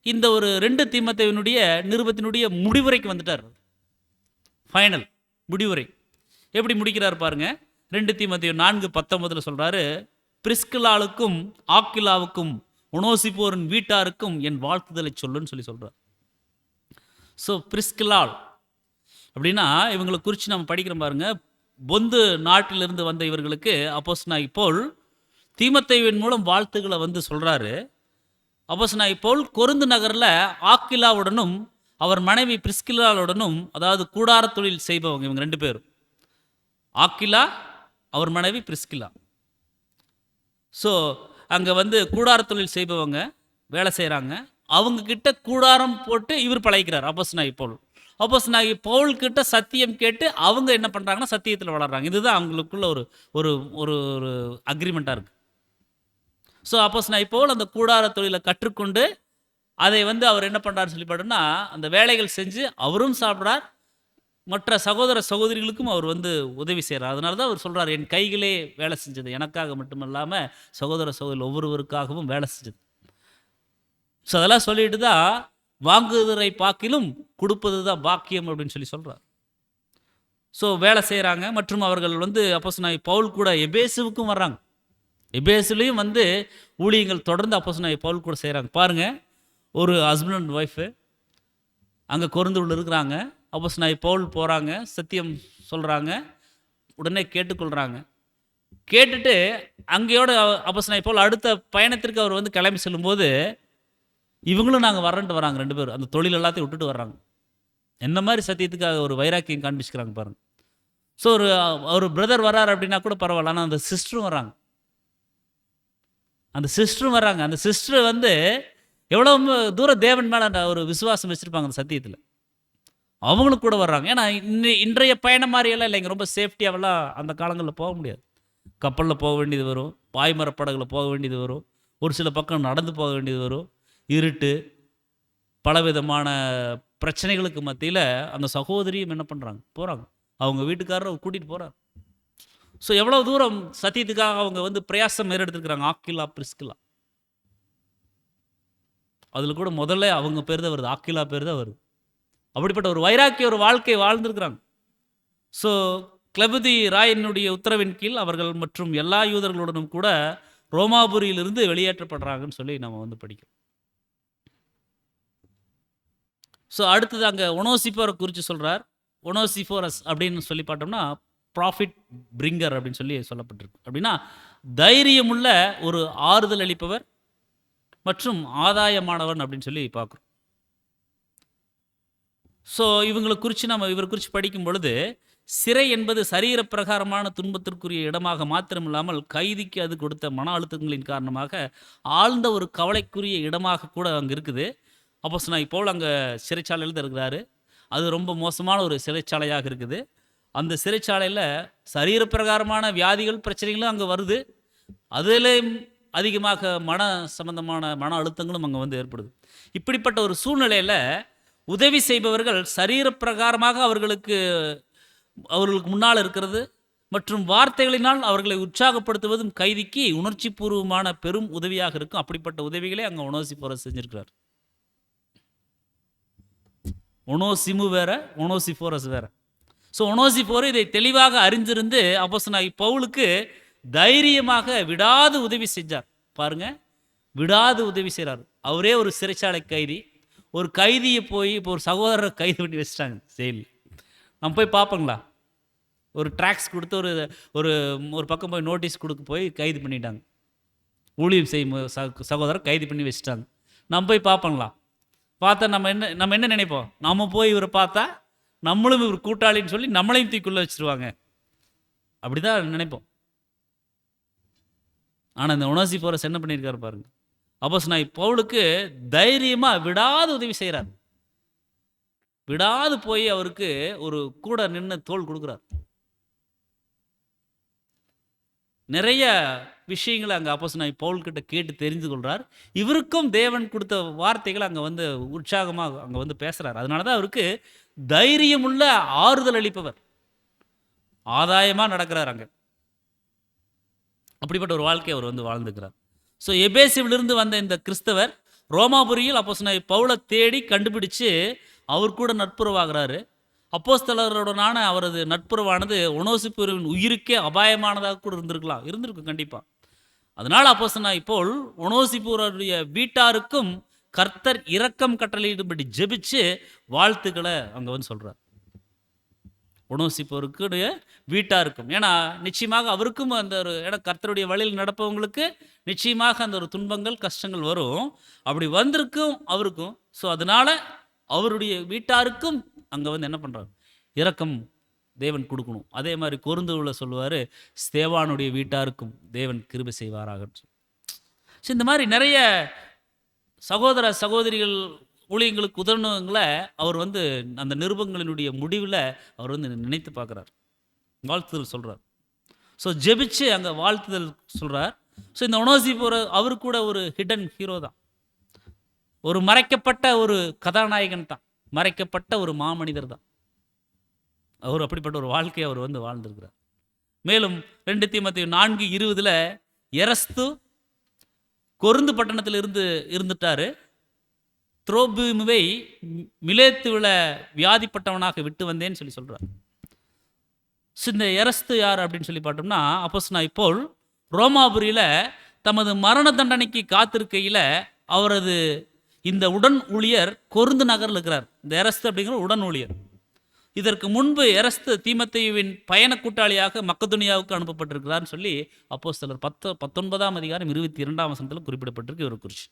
இந்த ஒரு 2 தீமோத்தேயுனுடைய நிருபத்தினுடைய முடிவுரைக்கு வந்துட்டார். ஃபைனல் முடிவுரை எப்படி முடிக்கிறார் பாருங்க. 2 தீமோத்தேயு 4:19 சொல்றாரு, பிரிஸ்கில்லாளுக்கும் ஆக்கிலாவுக்கும் ஒனோசிப்போரின் வீட்டாருக்கும் என் வாழ்த்துதலை சொல்லுன்னு சொல்றார். ஸோ பிரிஸ்கில்லாள் அப்படின்னா இவங்களை குறித்து நம்ம படிக்கிறோம் பாருங்க. பொந்து நாட்டிலிருந்து வந்த இவர்களுக்கு அப்போஸ்தலனாகிய பவுல் தீமோத்தேயுவின் மூலம் வாழ்த்துக்களை வந்து சொல்றாரு. அப்போஸ்தலனாகிய பவுல் கொரிந்து நகரில் ஆக்கிலாவுடனும் அவர் மனைவி பிரிஸ்கில்லாளுடனும், அதாவது கூடார தொழில் செய்பவங்க இவங்க 2 பேரும், ஆக்கிலா அவர் மனைவி பிரிஸ்கில்லா. ஸோ அங்கே வந்து கூடார தொழில் செய்பவங்க வேலை செய்கிறாங்க. அவங்க கிட்ட கூடாரம் போட்டு இவர் பழகிக்கிறார் அப்போஸ்தலனாகிய பவுல். அப்போஸ்தலனாகிய பவுல் கிட்ட சத்தியம் கேட்டு அவங்க என்ன பண்ணுறாங்கன்னா சத்தியத்தில் வளர்றாங்க. இதுதான் அவங்களுக்குள்ள ஒரு ஒரு ஒரு ஒரு அக்ரிமெண்ட்டாக இருக்குது. ஸோ அப்போஸ்தலனாகிய பவுல் அந்த கூடார தொழிலை கற்றுக்கொண்டு அதை அவர் என்ன பண்ணுறாருன்னு சொல்லி பார்த்தோம்னா, அந்த வேலைகள் செஞ்சு அவரும் சாப்பிட்றார், மற்ற சகோதர சகோதரிகளுக்கும் அவர் உதவி செய்கிறார். அதனால தான் அவர் சொல்கிறார், என் கைகளே வேலை செஞ்சது, எனக்காக மட்டுமல்லாமல் சகோதர சகோதரி ஒவ்வொருவருக்காகவும் வேலை செஞ்சது. ஸோ அதெல்லாம் சொல்லிட்டு தான் வாங்குவதை பார்க்கிலும் கொடுப்பது தான் பாக்கியம் அப்படின்னு சொல்லி சொல்கிறார். ஸோ வேலை செய்கிறாங்க. மற்றும் அவர்கள் அப்போஸ்தலனாகிய பவுல் கூட எபேசுவுக்கும் வர்றாங்க. எபேசுலையும் ஊழியங்கள் தொடர்ந்து அப்போஸ்தலனாகிய பவுல் கூட செய்கிறாங்க. பாருங்கள், ஒரு ஹஸ்பண்ட் அண்ட் ஒய்ஃபு அங்கே கொரிந்துவில் இருக்கிறாங்க. அப்போஸ்தலனாகிய பவுல் போகிறாங்க, சத்தியம் சொல்கிறாங்க, உடனே கேட்டுக்கொள்கிறாங்க. கேட்டுட்டு அங்கேயோட அப்போஸ்தலனாகிய பவுல் அடுத்த பயணத்திற்கு அவர் கிளம்பி செல்லும்போது இவங்களும் நாங்கள் வரேன்ட்டு வராங்க. 2 பேரும் அந்த தொழில் எல்லாத்தையும் விட்டுட்டு வர்றாங்க. என்ன மாதிரி சத்தியத்துக்காக ஒரு வைராக்கியம் காண்பிச்சுக்கிறாங்க பாருங்கள். ஸோ ஒரு பிரதர் வர்றார் அப்படின்னா கூட பரவாயில்ல, ஆனால் அந்த சிஸ்டரும் வராங்க. அந்த சிஸ்டர் எவ்வளோ தூரம் தேவன் மேலே ஒரு விசுவாசம் வச்சுருப்பாங்க அந்த சத்தியத்தில். அவங்களும் கூட வர்றாங்க. ஏன்னா இன்றைய பயணம் மாதிரியெல்லாம் இல்லைங்க, ரொம்ப சேஃப்டியாகலாம் அந்த காலங்களில் போக முடியாது. கப்பலில் போக வேண்டியது வரும், பாய்மரப்படகுல போக வேண்டியது வரும், ஒரு சில பக்கம் நடந்து போக வேண்டியது வரும், இருட்டு, பலவிதமான பிரச்சனைகளுக்கு மத்தியில் அந்த சகோதரியும் என்ன பண்ணுறாங்க, போகிறாங்க. அவங்க வீட்டுக்காரரை கூட்டிகிட்டு போகிறார். ஸோ எவ்வளோ தூரம் சத்தியத்துக்காக அவங்க பிரயாசம் ஏறெடுத்துருக்குறாங்க. ஆக்கிலா பிரிஸ்கிலா, அதில் கூட முதல்ல அவங்க பேர் தான் வருது, ஆக்கிலா பேர் தான் வருது. அப்படிப்பட்ட ஒரு வைராக்கிய ஒரு வாழ்க்கை வாழ்ந்துருக்குறாங்க. ஸோ கிளபதி ராயனுடைய உத்தரவின் கீழ் அவர்கள் மற்றும் எல்லா யூதர்களுடனும் கூட ரோமாபுரியிலிருந்து வெளியேற்றப்படுறாங்கன்னு சொல்லி நம்ம படிக்கிறோம். ஸோ அடுத்தது அங்கே ஒனோசிஃபோரை குறித்து சொல்கிறார். ஒனோசிஃபோரஸ் அப்படின்னு சொல்லி பார்த்தோம்னா ப்ராஃபிட் பிரிங்கர் அப்படின்னு சொல்லி சொல்லப்பட்டிருக்கு. அப்படின்னா தைரியமுள்ள ஒரு ஆறுதல் அளிப்பவர் மற்றும் ஆதாயமானவன் அப்படின்னு சொல்லி பார்க்குறோம். ஸோ இவரை குறித்து படிக்கும் பொழுது, சிறை என்பது சரீர பிரகாரமான துன்பத்திற்குரிய இடமாக மாத்திரமில்லாமல் கைதிக்கு அது கொடுத்த மன அழுத்தங்களின் காரணமாக ஆழ்ந்த ஒரு கவலைக்குரிய இடமாக கூட அங்கே இருக்குது. அப்போஸ்தலனாகிய பவுல் அங்கே சிறைச்சாலையில் தான் இருக்கிறாரு. அது ரொம்ப மோசமான ஒரு சிறைச்சாலையாக இருக்குது. அந்த சிறைச்சாலையில் சரீர பிரகாரமான வியாதிகள் பிரச்சனைகளும் அங்கே வருது. அதிலேயும் அதிகமாக மன சம்பந்தமான மன அழுத்தங்களும் அங்கே ஏற்படுது. இப்படிப்பட்ட ஒரு சூழ்நிலையில் உதவி செய்பவர்கள் சரீர பிரகாரமாக அவர்களுக்கு முன்னால் இருக்கிறது மற்றும் வார்த்தைகளினால் அவர்களை உற்சாகப்படுத்துவதும் கைதிக்கு உணர்ச்சி பூர்வமான பெரும் உதவியாக இருக்கும். அப்படிப்பட்ட உதவிகளே அங்கே ஒனோசிஃபோரஸ் செஞ்சிருக்கிறார். ஒனோசிமு வேற, ஒனோசிஃபோரஸ் வேற. ஸோ ஒனோசிஃபோர் இதை தெளிவாக அறிந்திருந்து அப்போஸ்தலனாகிய பவுலுக்கு தைரியமாக விடாது உதவி செஞ்சார். பாருங்க, விடாது உதவி செய்கிறார். அவரே ஒரு சிறைச்சாலை கைதி. ஒரு கைதியை போய் இப்போ ஒரு சகோதரரை கைது பண்ணி வச்சுட்டாங்க ஜெயிலில். நம்ம போய் பார்ப்போங்களா? ஒரு ட்ராக்ஸ் கொடுத்து ஒரு ஒரு பக்கம் போய் நோட்டீஸ் கொடுக்க போய் கைது பண்ணிட்டாங்க. ஊழியம் செய்யும் சகோதரர் கைது பண்ணி வச்சுட்டாங்க. நம்ம போய் பார்ப்போங்களா? பார்த்தா நம்ம என்ன நினைப்போம்? நம்ம போய் இவரை பார்த்தா நம்மளும் இவர் கூட்டாளின்னு சொல்லி நம்மளையும் தூக்குள்ளே வச்சுருவாங்க, அப்படி தான் நினைப்போம். ஆனால் இந்த ஒனோசிஃபோரஸ் என்ன பண்ணியிருக்காரு பாருங்க. அப்போஸ்தலனாகிய பவுலுக்கு தைரியமாக விடாது உதவி செய்கிறார். விடாது போய் அவருக்கு ஒரு கூட நின்று தோள் கொடுக்குறார். நிறைய விஷயங்களை அங்கே அப்போஸ்தலனாகிய பவுல் கிட்ட கேட்டு தெரிந்து கொள்கிறார். இவருக்கும் தேவன் கொடுத்த வார்த்தைகள் அங்கே உற்சாகமாக அங்கே பேசுகிறார். அதனால தான் அவருக்கு தைரியமுள்ள ஆறுதல் அளிப்பவர், ஆதாயமாக நடக்கிறார் அங்கே. அப்படிப்பட்ட ஒரு வாழ்க்கை அவர் வாழ்ந்துக்கிறார். ஸோ எபேசுவிலிருந்து வந்த இந்த கிறிஸ்தவர் ரோமாபுரியில் அப்போஸ்தலனாகிய பவுலை தேடி கண்டுபிடிச்சு அவர் கூட நட்புறவாகிறாரு. அப்போஸ்தலருடனான அவரது நட்புறவானது ஒனோசிஃபோரின் உயிருக்கே அபாயமானதாக கூட இருந்திருக்கும் கண்டிப்பாக. அதனால் அப்போஸ்தலனாகிய பவுல் ஒனோசிஃபோருடைய வீட்டாருக்கும் கர்த்தர் இரக்கம் கட்டளையிடும்படி ஜெபிச்சு வாழ்த்துக்களை அங்கே சொல்கிறார். ஒனோசிஃபோருக்குடைய வீட்டாருக்கும், ஏன்னா நிச்சயமாக அவருக்கும் அந்த ஏன்னா கர்த்தருடைய வழியில் நடப்பவங்களுக்கு நிச்சயமாக அந்த ஒரு துன்பங்கள் கஷ்டங்கள் வரும். அப்படி வந்திருக்கும் அவருக்கும். ஸோ அதனால் அவருடைய வீட்டாருக்கும் அங்கே என்ன பண்ணுறாரு, இரக்கம் தேவன் கொடுக்கணும். அதே மாதிரி கொரிந்துவில் சொல்லுவார், ஸ்தேவானுடைய வீட்டாருக்கும் தேவன் கிருபை செய்வாராக. ஸோ இந்த மாதிரி நிறைய சகோதர சகோதரிகள் ஊழியங்களுக்கு உதவுனவங்களை அவர் வந்து அந்த நிருபங்களினுடைய முடிவில் அவர் வந்து நினைத்து பார்க்குறார், வாழ்த்துதல் சொல்கிறார். ஸோ ஜெபிச்சு அங்கே வாழ்த்துதல் சொல்கிறார். ஸோ இந்த ஒனோசிபோர் அவரு கூட ஒரு ஹிடன் ஹீரோ தான், ஒரு மறைக்கப்பட்ட ஒரு கதாநாயகன் தான், மறைக்கப்பட்ட ஒரு மாமனிதர் தான். அவர் அப்படிப்பட்ட ஒரு வாழ்க்கையை அவர் வந்து வாழ்ந்திருக்கிறார். மேலும் 2 தீமோத்தேயு 4:20 எரஸ்து கொருந்து பட்டணத்தில் இருந்துட்டாரு. துரோபீமுவை மிலேத்துவில் வியாதிப்பட்டவனாக விட்டு வந்தேன்னு சொல்லி சொல்கிறார். இந்த எரஸ்து யார் அப்படின்னு சொல்லி பார்த்தோம்னா, அப்போஸ்தலனாகிய பவுல் ரோமாபுரியில் தமது மரண தண்டனைக்கு காத்திருக்கையில் அவரது இந்த உடன் ஊழியர் கொருந்து நகரில் இருக்கிறார். இந்த எரஸ்து அப்படிங்கிற உடன் ஊழியர். இதற்கு முன்பு எரஸ்து தீமோத்தேயுவின் பயண கூட்டாளியாக மக்கதுனியாவுக்கு அனுப்பப்பட்டிருக்கிறார்னு சொல்லி அப்போஸ்தலர் 19:22 குறிப்பிடப்பட்டிருக்கு. இவர் குறிச்சு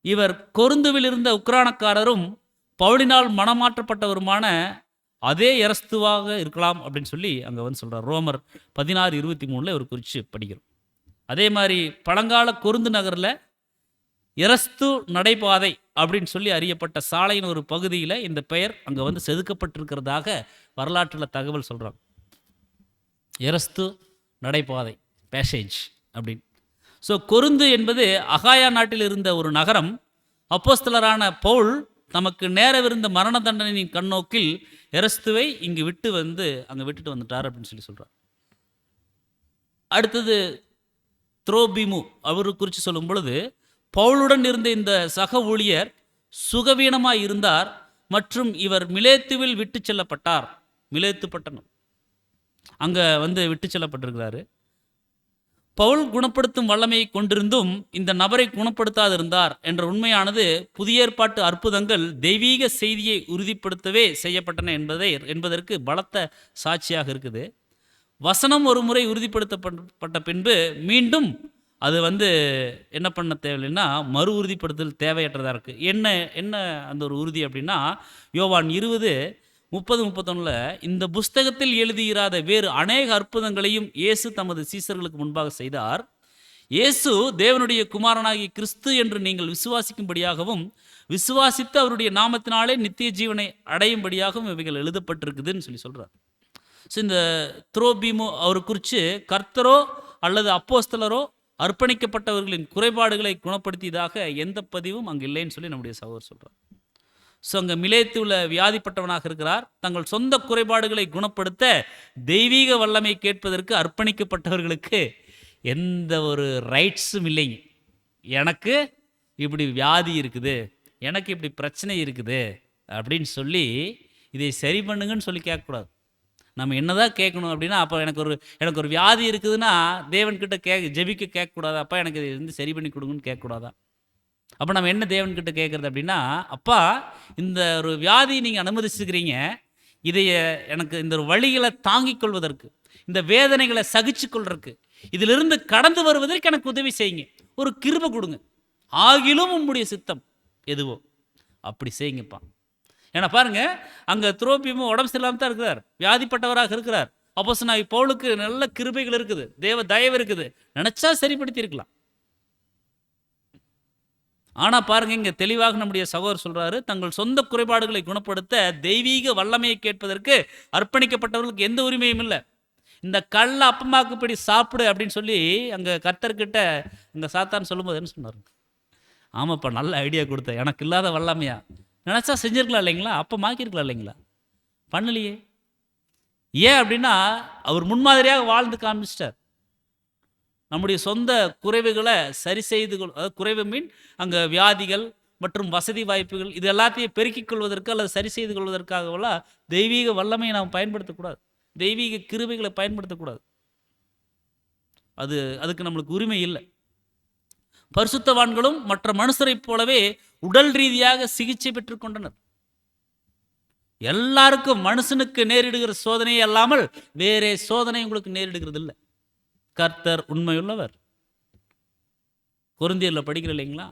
இவர் கொருந்துவில் இருந்த உக்ரானக்காரரும் பவுலினால் மனமாற்றப்பட்டவருமான அதே எரஸ்துவாக இருக்கலாம் அப்படின்னு சொல்லி அங்கே வந்து சொல்கிறார். ரோமர் 16:23 இவர் குறித்து படிக்கிறோம். அதே மாதிரி பழங்கால கொருந்து நகரில் எரஸ்து நடைபாதை அப்படின்னு சொல்லி அறியப்பட்ட சாலையின் ஒரு பகுதியில் இந்த பெயர் அங்கே வந்து செதுக்கப்பட்டிருக்கிறதாக வரலாற்றில் தகவல் சொல்கிறாங்க. எரஸ்து நடைபாதை, பேசேஜ் அப்படின்னு. ஸோ கொருந்து என்பது அகாயா நாட்டில் இருந்த ஒரு நகரம். அப்போஸ்தலரான பவுல் தமக்கு நேரவிருந்த மரண தண்டனையின் கண்ணோக்கில் எரஸ்துவை இங்கு அங்கே விட்டுட்டு வந்துட்டார் அப்படின்னு சொல்லி சொல்கிறார். அடுத்தது துரோபீமு அவரு குறித்து சொல்லும் பொழுது, பவுலுடன் இருந்த இந்த சக ஊழியர் சுகவீனமாய் இருந்தார் மற்றும் இவர் மிலேத்துவில் விட்டு செல்லப்பட்டார். மிலேத்து பட்டணம் அங்கே வந்து விட்டு செல்லப்பட்டிருக்கிறாரு. பவுல் குணப்படுத்தும் வல்லமையை கொண்டிருந்தும் இந்த நபரை குணப்படுத்தாதிருந்தார் என்ற உண்மையானது புதிய ஏற்பாட்டு அற்புதங்கள் தெய்வீக செய்தியை உறுதிப்படுத்தவே செய்யப்பட்டன என்பதற்கு பலத்த சாட்சியாக இருக்குது. வசனம் ஒரு முறை உறுதிப்படுத்தப்பட்ட பின்பு மீண்டும் அது வந்து என்ன பண்ண தேவையில்லைன்னா மறு உறுதிப்படுத்தல் தேவையற்றதாக இருக்குது. என்ன அந்த ஒரு உறுதி அப்படின்னா, யோவான் 20:30-31 இந்த புஸ்தகத்தில் எழுதியிராத வேறு அநேக அற்புதங்களையும் இயேசு தமது சீசர்களுக்கு முன்பாக செய்தார். இயேசு தேவனுடைய குமாரனாகிய கிறிஸ்து என்று நீங்கள் விசுவாசிக்கும்படியாகவும் விசுவாசித்து அவருடைய நாமத்தினாலே நித்திய ஜீவனை அடையும்படியாகவும் இவைகள் எழுதப்பட்டிருக்குதுன்னு சொல்லி சொல்கிறார். ஸோ இந்த துரோபீமு அவர் குறித்து கர்த்தரோ அல்லது அப்போஸ்தலரோ அர்ப்பணிக்கப்பட்டவர்களின் குறைபாடுகளை குணப்படுத்தியதாக எந்த பதிவும் அங்கே இல்லைன்னு சொல்லி நம்முடைய சகோதரர் சொல்கிறார். ஸோ அங்கே மிலேத்துவில் வியாதிப்பட்டவனாக இருக்கிறார். தங்கள் சொந்த குறைபாடுகளை குணப்படுத்த தெய்வீக வல்லமை கேட்பதற்கு அர்ப்பணிக்கப்பட்டவர்களுக்கு எந்த ஒரு ரைட்ஸும் இல்லைங்க. எனக்கு இப்படி வியாதி இருக்குது, எனக்கு இப்படி பிரச்சனை இருக்குது அப்படின்னு சொல்லி இதை சரி பண்ணுங்கன்னு சொல்லி கேட்கக்கூடாது. நம்ம என்னதான் கேட்கணும் அப்படின்னா, அப்போ எனக்கு ஒரு வியாதி இருக்குதுன்னா தேவன்கிட்ட ஜெபிக்க கேட்கக்கூடாது. அப்பா எனக்கு இது வந்து சரி பண்ணி கொடுங்கன்னு கேட்கக்கூடாதா? அப்போ நம்ம என்ன தேவன்கிட்ட கேட்குறது அப்படின்னா, அப்பா இந்த ஒரு வியாதியை நீங்கள் அனுமதிச்சுக்கிறீங்க, இதைய எனக்கு இந்த ஒரு வழிகளை தாங்கிக் கொள்வதற்கு, இந்த வேதனைகளை சகிச்சு கொள்றதுக்கு, இதிலிருந்து கடந்து வருவதற்கு எனக்கு உதவி செய்யுங்க, ஒரு கிருபை கொடுங்க, ஆகிலும் உம்முடைய சித்தம் எதுவோ அப்படி செய்யுங்கப்பா. ஏன்னா பாருங்க, அங்கே துரோபீமும் உடம்பு சரியில்லாமல் தான் இருக்கிறார், வியாதிப்பட்டவராக இருக்கிறார். அப்போஸ்தலனாகிய பவுலுக்கு நல்ல கிருபைகள் இருக்குது, தேவ தயவு இருக்குது, நினைச்சா சரிப்படுத்தி இருக்கலாம். ஆனால் பாருங்க, இங்கே தெளிவாக நம்முடைய சகோதரர் சொல்றாரு, தங்கள் சொந்த குறைபாடுகளை குணப்படுத்த தெய்வீக வல்லமையை கேட்பதற்கு அர்ப்பணிக்கப்பட்டவர்களுக்கு எந்த உரிமையும் இல்லை. இந்த கல்லை அப்பமாக்குப்படி சாப்பிடு அப்படின்னு சொல்லி அங்கே கர்த்தர்கிட்ட அங்கே சாத்தான் சொல்லும்போது என்ன சொன்னார்? ஆமாப்பா, நல்ல ஐடியா கொடுத்த, எனக்கு இல்லாத வல்லமையா, நினச்சா செஞ்சிருக்கலாம் இல்லைங்களா, அப்போ மாக்கிருக்கலாம் இல்லைங்களா, பண்ணலையே. ஏன் அப்படின்னா அவர் முன்மாதிரியாக வாழ்ந்து காமிச்சிட்டார். நம்முடைய சொந்த குறைவுகளை சரி செய்து அதாவது குறைவு மீன் அங்கே வியாதிகள் மற்றும் வசதி வாய்ப்புகள் இது எல்லாத்தையும் பெருக்கிக் கொள்வதற்கு அல்லது சரி செய்து கொள்வதற்காகவெல்லாம் தெய்வீக வல்லமையை நாம் பயன்படுத்தக்கூடாது, தெய்வீக கிருபைகளை பயன்படுத்தக்கூடாது. அதுக்கு நம்மளுக்கு உரிமை இல்லை. பரிசுத்தவான்களும் மற்ற மனுஷரைப் போலவே உடல் ரீதியாக சிகிச்சை பெற்றுக்கொண்டனர். எல்லாருக்கும் மனுஷனுக்கு நேரிடுகிற சோதனையே அல்லாமல் வேறே சோதனை உங்களுக்கு நேரிடுகிறது இல்லை. கர்த்தர் உண்மையுள்ளவர். கொரிந்தியர்ல படிக்கிற இல்லைங்களா,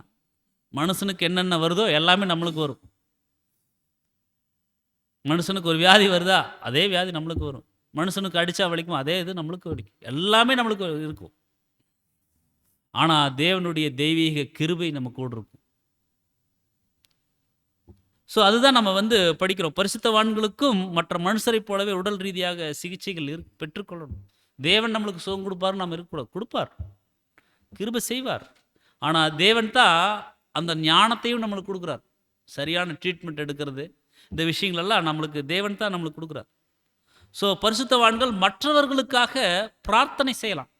மனுஷனுக்கு என்னென்ன வருதோ எல்லாமே நம்மளுக்கு வரும். மனுஷனுக்கு ஒரு வியாதி வருதா, அதே வியாதி நம்மளுக்கு வரும். மனுஷனுக்கு அடிச்சா வலிக்கும், அதே இது நம்மளுக்கு வலிக்கும். எல்லாமே நம்மளுக்கு இருக்கும். ஆனால் தேவனுடைய தெய்வீக கிருபை நம்ம கூட இருக்கும். ஸோ அதுதான் நம்ம வந்து படிக்கிறோம். பரிசுத்தவான்களுக்கும் மற்ற மனுஷரைப் போலவே உடல் ரீதியாக சிகிச்சைகள் பெற்றுக்கொள்ளணும். தேவன் நம்மளுக்கு சுகம் கொடுப்பாருன்னு நம்ம இருக்கக்கூடாது. கொடுப்பார், கிருபை செய்வார். ஆனால் தேவன் தான் அந்த ஞானத்தையும் நம்மளுக்கு கொடுக்குறார். சரியான ட்ரீட்மெண்ட் எடுக்கிறது, இந்த விஷயங்களெல்லாம் நம்மளுக்கு தேவன் தான் நம்மளுக்கு கொடுக்குறார். ஸோ பரிசுத்தவான்கள் மற்றவர்களுக்காக பிரார்த்தனை செய்யலாம்.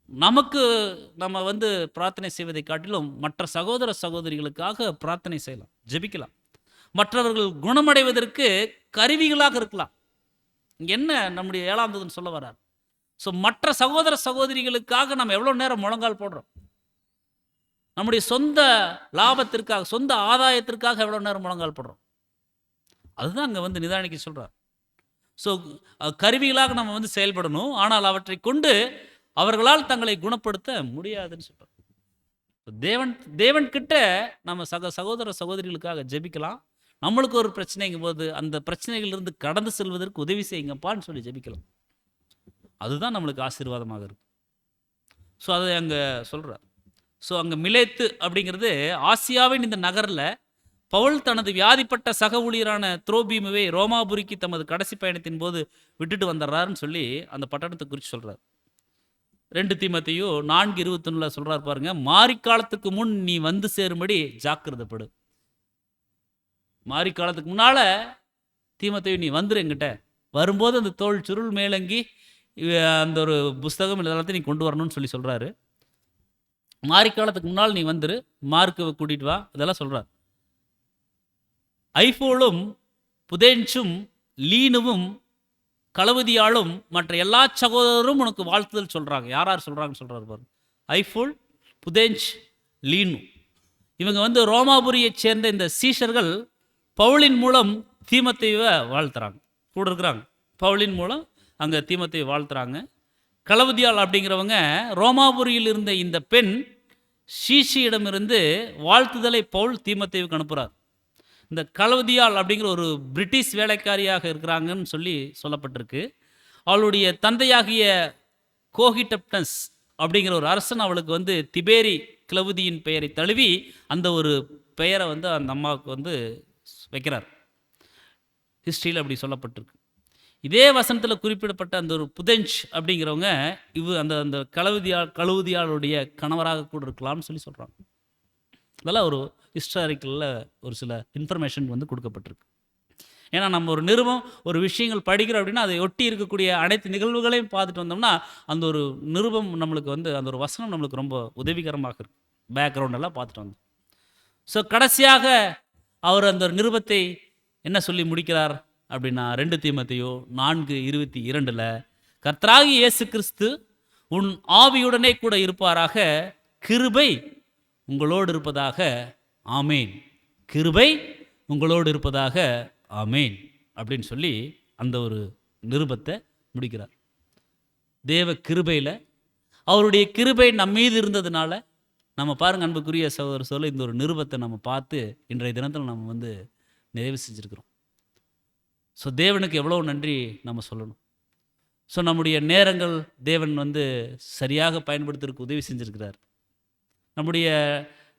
நமக்கு நம்ம வந்து பிரார்த்தனை செய்வதை காட்டிலும் மற்ற சகோதர சகோதரிகளுக்காக பிரார்த்தனை செய்யலாம், ஜெபிக்கலாம். மற்றவர்கள் குணமடைவதற்கு கருவிகளாக இருக்கலாம். இங்கே என்ன நம்முடைய 7ஆம் தூதன் சொல்ல வரார்? ஸோ மற்ற சகோதர சகோதரிகளுக்காக நம்ம எவ்வளோ நேரம் முழங்கால் போடுறோம்? நம்முடைய சொந்த லாபத்திற்காக, சொந்த ஆதாயத்திற்காக எவ்வளோ நேரம் முழங்கால் போடுறோம்? அதுதான் அங்கே வந்து நிதானிக்க சொல்கிறார். ஸோ கருவிகளாக நம்ம வந்து செயல்படணும். ஆனால் அவற்றை கொண்டு அவர்களால் தங்களை குணப்படுத்த முடியாதுன்னு சொல்கிறார். தேவன் கிட்ட நம்ம சகோதர சகோதரிகளுக்காக ஜெபிக்கலாம். நம்மளுக்கு ஒரு பிரச்சனைங்கும் போது அந்த பிரச்சனைகளிலிருந்து கடந்து செல்வதற்கு உதவி செய்யுங்கப்பான்னு சொல்லி ஜெபிக்கலாம். அதுதான் நம்மளுக்கு ஆசீர்வாதமாக இருக்கும். ஸோ அதை அங்கே சொல்கிறார். ஸோ அங்கே மிலேத்து அப்படிங்கிறது ஆசியாவின் இந்த நகரில் பவுல் தனது வியாதிப்பட்ட சக ஊழியரான துரோபீமுவை ரோமாபுரிக்கு தமது கடைசி பயணத்தின் போது விட்டுட்டு வந்துடுறாருன்னு சொல்லி அந்த பட்டணத்தை குறித்து சொல்கிறார். 2 தீமோத்தேயு 4:21 சொல்கிறார் பாருங்க, மாரிக்காலத்துக்கு முன் நீ வந்து சேரும்படி ஜாக்கிரதைப்படு. மாரிக்காலத்துக்கு முன்னால் தீமோத்தேயு நீ வந்துரு என்கிட்ட. வரும்போது அந்த தோல் சுருள் மேலங்கி அந்த ஒரு புஸ்தகம் இதெல்லாத்தையும் நீ கொண்டு வரணும்னு சொல்லி சொல்கிறாரு. மாரிக்காலத்துக்கு முன்னால் நீ வந்துரு, மார்க்குவை கூட்டிகிட்டு வா, இதெல்லாம் சொல்கிறார். ஐஃபோலும் புதேன்சும் லீனுவும் களவுதியாலும் மற்ற எல்லா சகோதரரும் உனக்கு வாழ்த்துதல் சொல்கிறாங்க. யார் சொல்கிறாங்கன்னு சொல்கிறார் பாருங்க. ஐஃபோல், புதேன்ச், லீனு இவங்க வந்து ரோமாபுரியைச் சேர்ந்த இந்த சீஷர்கள் பவுலின் மூலம் தீமோத்தேயுவை வாழ்த்துறாங்க. கூட இருக்கிறாங்க. பவுலின் மூலம் அங்கே தீமோத்தேயுவை வாழ்த்துறாங்க. களவுதியால் அப்படிங்கிறவங்க ரோமாபுரியில் இருந்த இந்த பெண் சீஷியிடமிருந்து வாழ்த்துதலை பவுல் தீமோத்தேயுவுக்கு அனுப்புகிறார். இந்த களவுதியால் அப்படிங்கிற ஒரு பிரிட்டிஷ் வேலைக்காரியாக இருக்கிறாங்கன்னு சொல்லி சொல்லப்பட்டிருக்கு. அவளுடைய தந்தையாகிய கோஹிடப்டஸ் அப்படிங்கிற ஒரு அரசன் அவளுக்கு வந்து திபேரி கிளவுதியின் பெயரை தழுவி அந்த ஒரு பெயரை வந்து அந்த அம்மாவுக்கு வந்து வைக்கிறார். ஹிஸ்ட்ரியில் அப்படி சொல்லப்பட்டிருக்கு. இதே வசனத்தில் குறிப்பிடப்பட்ட அந்த ஒரு புதெஞ்ச் அப்படிங்கிறவங்க அந்த அந்த கழுவுதியாளுடைய கணவராக கூட இருக்கலாம்னு சொல்லி சொல்கிறாங்க. இதெல்லாம் ஒரு ஹிஸ்டாரிக்கலில் ஒரு சில இன்ஃபர்மேஷன் வந்து கொடுக்கப்பட்டிருக்கு. ஏன்னா நம்ம ஒரு நிருபம் ஒரு விஷயங்கள் படிக்கிறோம் அப்படின்னா அதை ஒட்டி இருக்கக்கூடிய அனைத்து நிகழ்வுகளையும் பார்த்துட்டு வந்தோம்னா அந்த ஒரு நிருபம் நம்மளுக்கு வந்து அந்த ஒரு வசனம் நம்மளுக்கு ரொம்ப உதவிகரமாக இருக்குது. பேக்ரவுண்டெல்லாம் பார்த்துட்டு வந்தோம். ஸோ கடைசியாக அவர் அந்த நிருபத்தை என்ன சொல்லி முடிக்கிறார் அப்படின்னா 2 தீமோத்தேயு 4:22 கர்த்தராகிய இயேசு கிறிஸ்து உன் ஆவியுடனே கூட இருப்பாராக, கிருபை உங்களோடு இருப்பதாக, ஆமேன். கிருபை உங்களோடு இருப்பதாக, ஆமேன் அப்படின்னு சொல்லி அந்த ஒரு நிருபத்தை முடிக்கிறார். தேவ கிருபையில் அவருடைய கிருபை நம் மீது இருந்ததுனால நம்ம பாருங்கள் அன்புக்குரிய சகோதர சொல்ல இந்த ஒரு நிருபத்தை நம்ம பார்த்து இன்றைய தினத்தில் நம்ம வந்து நிறைவு செஞ்சுருக்கிறோம். ஸோ தேவனுக்கு எவ்வளோ நன்றி நம்ம சொல்லணும். ஸோ நம்முடைய நேரங்கள் தேவன் வந்து சரியாக பயன்படுத்துறதுக்கு உதவி செஞ்சுருக்கிறார். நம்முடைய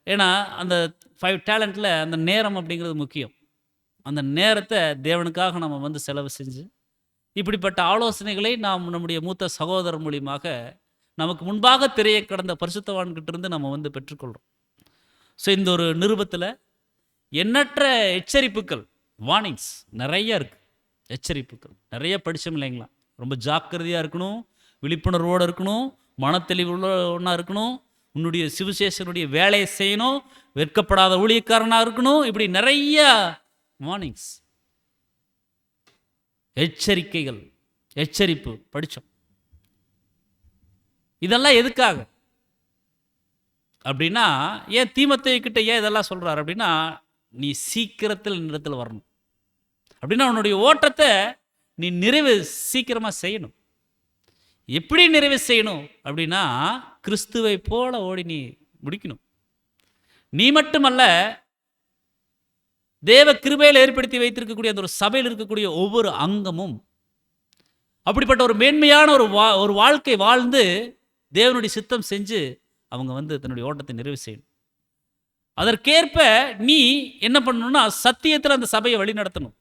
ஏன்னா அந்த 5 டேலண்ட்டில் அந்த நேரம் அப்படிங்கிறது முக்கியம். அந்த நேரத்தை தேவனுக்காக நம்ம வந்து செலவு செஞ்சு இப்படிப்பட்ட ஆலோசனைகளை நாம் நம்முடைய மூத்த சகோதரர் மூலியமாக நமக்கு முன்பாக திரையை கடந்த பரிசுத்தவான்கிட்டிருந்து நம்ம வந்து பெற்றுக்கொள்கிறோம். ஸோ இந்த ஒரு நிருபத்தில் எண்ணற்ற எச்சரிப்புகள், வார்னிங்ஸ் நிறைய இருக்குது. எச்சரிப்புகள் நிறைய படித்தோம் இல்லைங்களா? ரொம்ப ஜாக்கிரதையாக இருக்கணும், விழிப்புணர்வோடு இருக்கணும், மனத்தெளிவுள்ளவனாக இருக்கணும், உன்னுடைய சிவசேஷனுடைய வேலையை செய்யணும், வெட்கப்படாத ஊழியக்காரனாக இருக்கணும், இப்படி நிறைய வார்னிங்ஸ், எச்சரிக்கைகள், எச்சரிப்பு படித்தோம். இதெல்லாம் எதுக்காக அப்படின்னா, ஏன் தீமோத்தேயு கிட்ட ஏன் இதெல்லாம் சொல்கிறார் அப்படின்னா, நீ சீக்கிரத்தில் நிறத்தில் வரணும் அப்படின்னா உன்னுடைய ஓட்டத்தை நீ நிறைவு சீக்கிரமாக செய்யணும். எப்படி நிறைவு செய்யணும் அப்படின்னா, கிறிஸ்துவை போல ஓடி நீ முடிக்கணும். நீ மட்டுமல்ல, தேவ கிருபையில் ஏற்படுத்தி வைத்திருக்கக்கூடிய அந்த ஒரு சபையில் இருக்கக்கூடிய ஒவ்வொரு அங்கமும் அப்படிப்பட்ட ஒரு மேன்மையான ஒரு வாழ்க்கை வாழ்ந்து தேவனுடைய சித்தம் செஞ்சு அவங்க வந்து தன்னுடைய ஓட்டத்தை நிறைவு செய்யணும். அதற்கேற்ப நீ என்ன பண்ணணும்னா சத்தியத்தில் அந்த சபையை வழி நடத்தணும்.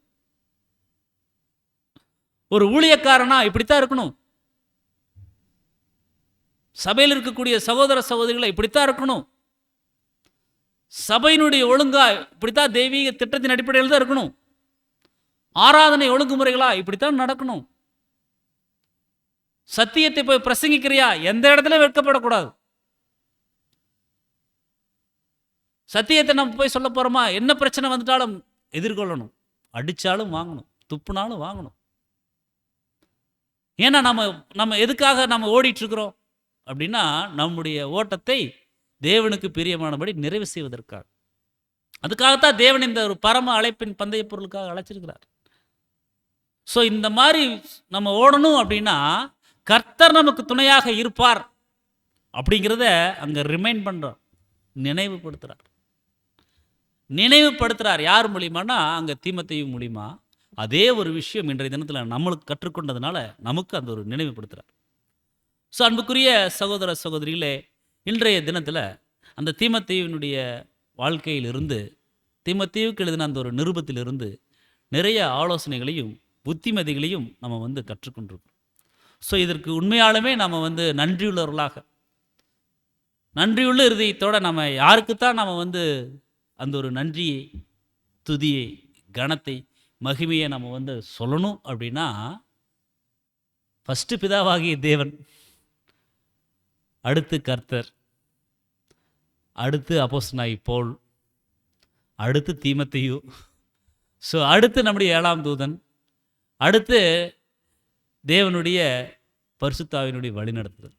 ஒரு ஊழியக்காரனா இப்படித்தான் இருக்கணும். சபையில் இருக்கக்கூடிய சகோதர சகோதரிகளை இப்படித்தான் இருக்கணும். சபையினுடைய ஒழுங்கா இப்படித்தான் தெய்வீக திட்டத்தின் அடிப்படையில் தான் இருக்கணும். ஆராதனை ஒழுங்குமுறைகளா இப்படித்தான் நடக்கணும். சத்தியத்தை போய் பிரசங்கிக்கிறியா, எந்த இடத்துல வெட்கப்படக்கூடாது. சத்தியத்தை நம்ம போய் சொல்ல போறோமா, என்ன பிரச்சனை வந்துட்டாலும் எதிர்கொள்ளணும். அடிச்சாலும் வாங்கணும், துப்புனாலும் வாங்கணும். ஏன்னா நம்ம எதுக்காக நம்ம ஓடிட்டு இருக்கிறோம் அப்படின்னா, நம்முடைய ஓட்டத்தை தேவனுக்கு பிரியமானபடி நிறைவு செய்வதற்காக. அதுக்காகத்தான் தேவன் இந்த ஒரு பரம அழைப்பின் பந்தய பொருளுக்காக அழைச்சிருக்கிறார். ஸோ இந்த மாதிரி நம்ம ஓடணும் அப்படின்னா கர்த்தர் நமக்கு துணையாக இருப்பார் அப்படிங்கிறத அங்கே ரிமைண்ட் பண்ணுறோம், நினைவுபடுத்துகிறார். யார் மூலியமானா அங்கே தீமோத்தேயு மூலியமா. அதே ஒரு விஷயம் இன்றைய தினத்தில் நம்மளுக்கு கற்றுக்கொண்டதுனால நமக்கு அந்த ஒரு நினைவுபடுத்துகிறார். ஸோ அன்புக்குரிய சகோதர சகோதரிகளே, இன்றைய தினத்தில் அந்த தீமோத்தேயுவினுடைய வாழ்க்கையிலிருந்து, தீமோத்தேயுவுக்கு எழுதின அந்த ஒரு நிருபத்திலிருந்து நிறைய ஆலோசனைகளையும் புத்திமதிகளையும் நம்ம கற்றுக்கொண்டிருக்கோம். ஸோ இதற்கு உண்மையாலுமே நம்ம நன்றியுள்ளவர்களாக, நன்றியுள்ள இருதயத்தோடு நம்ம யாருக்குத்தான் நம்ம அந்த ஒரு நன்றியை, துதியை, கனத்தை, மகிமையை நம்ம சொல்லணும் அப்படின்னா, ஃபஸ்ட்டு பிதாவாகிய தேவன், அடுத்து கர்த்தர், அடுத்து அப்போஸ்தலனாகிய பவுல், அடுத்து தீமோத்தேயு, ஸோ அடுத்து நம்முடைய 7ஆம் தூதன், அடுத்து தேவனுடைய பரிசுத்தாவினுடைய வழிநடத்துதல்.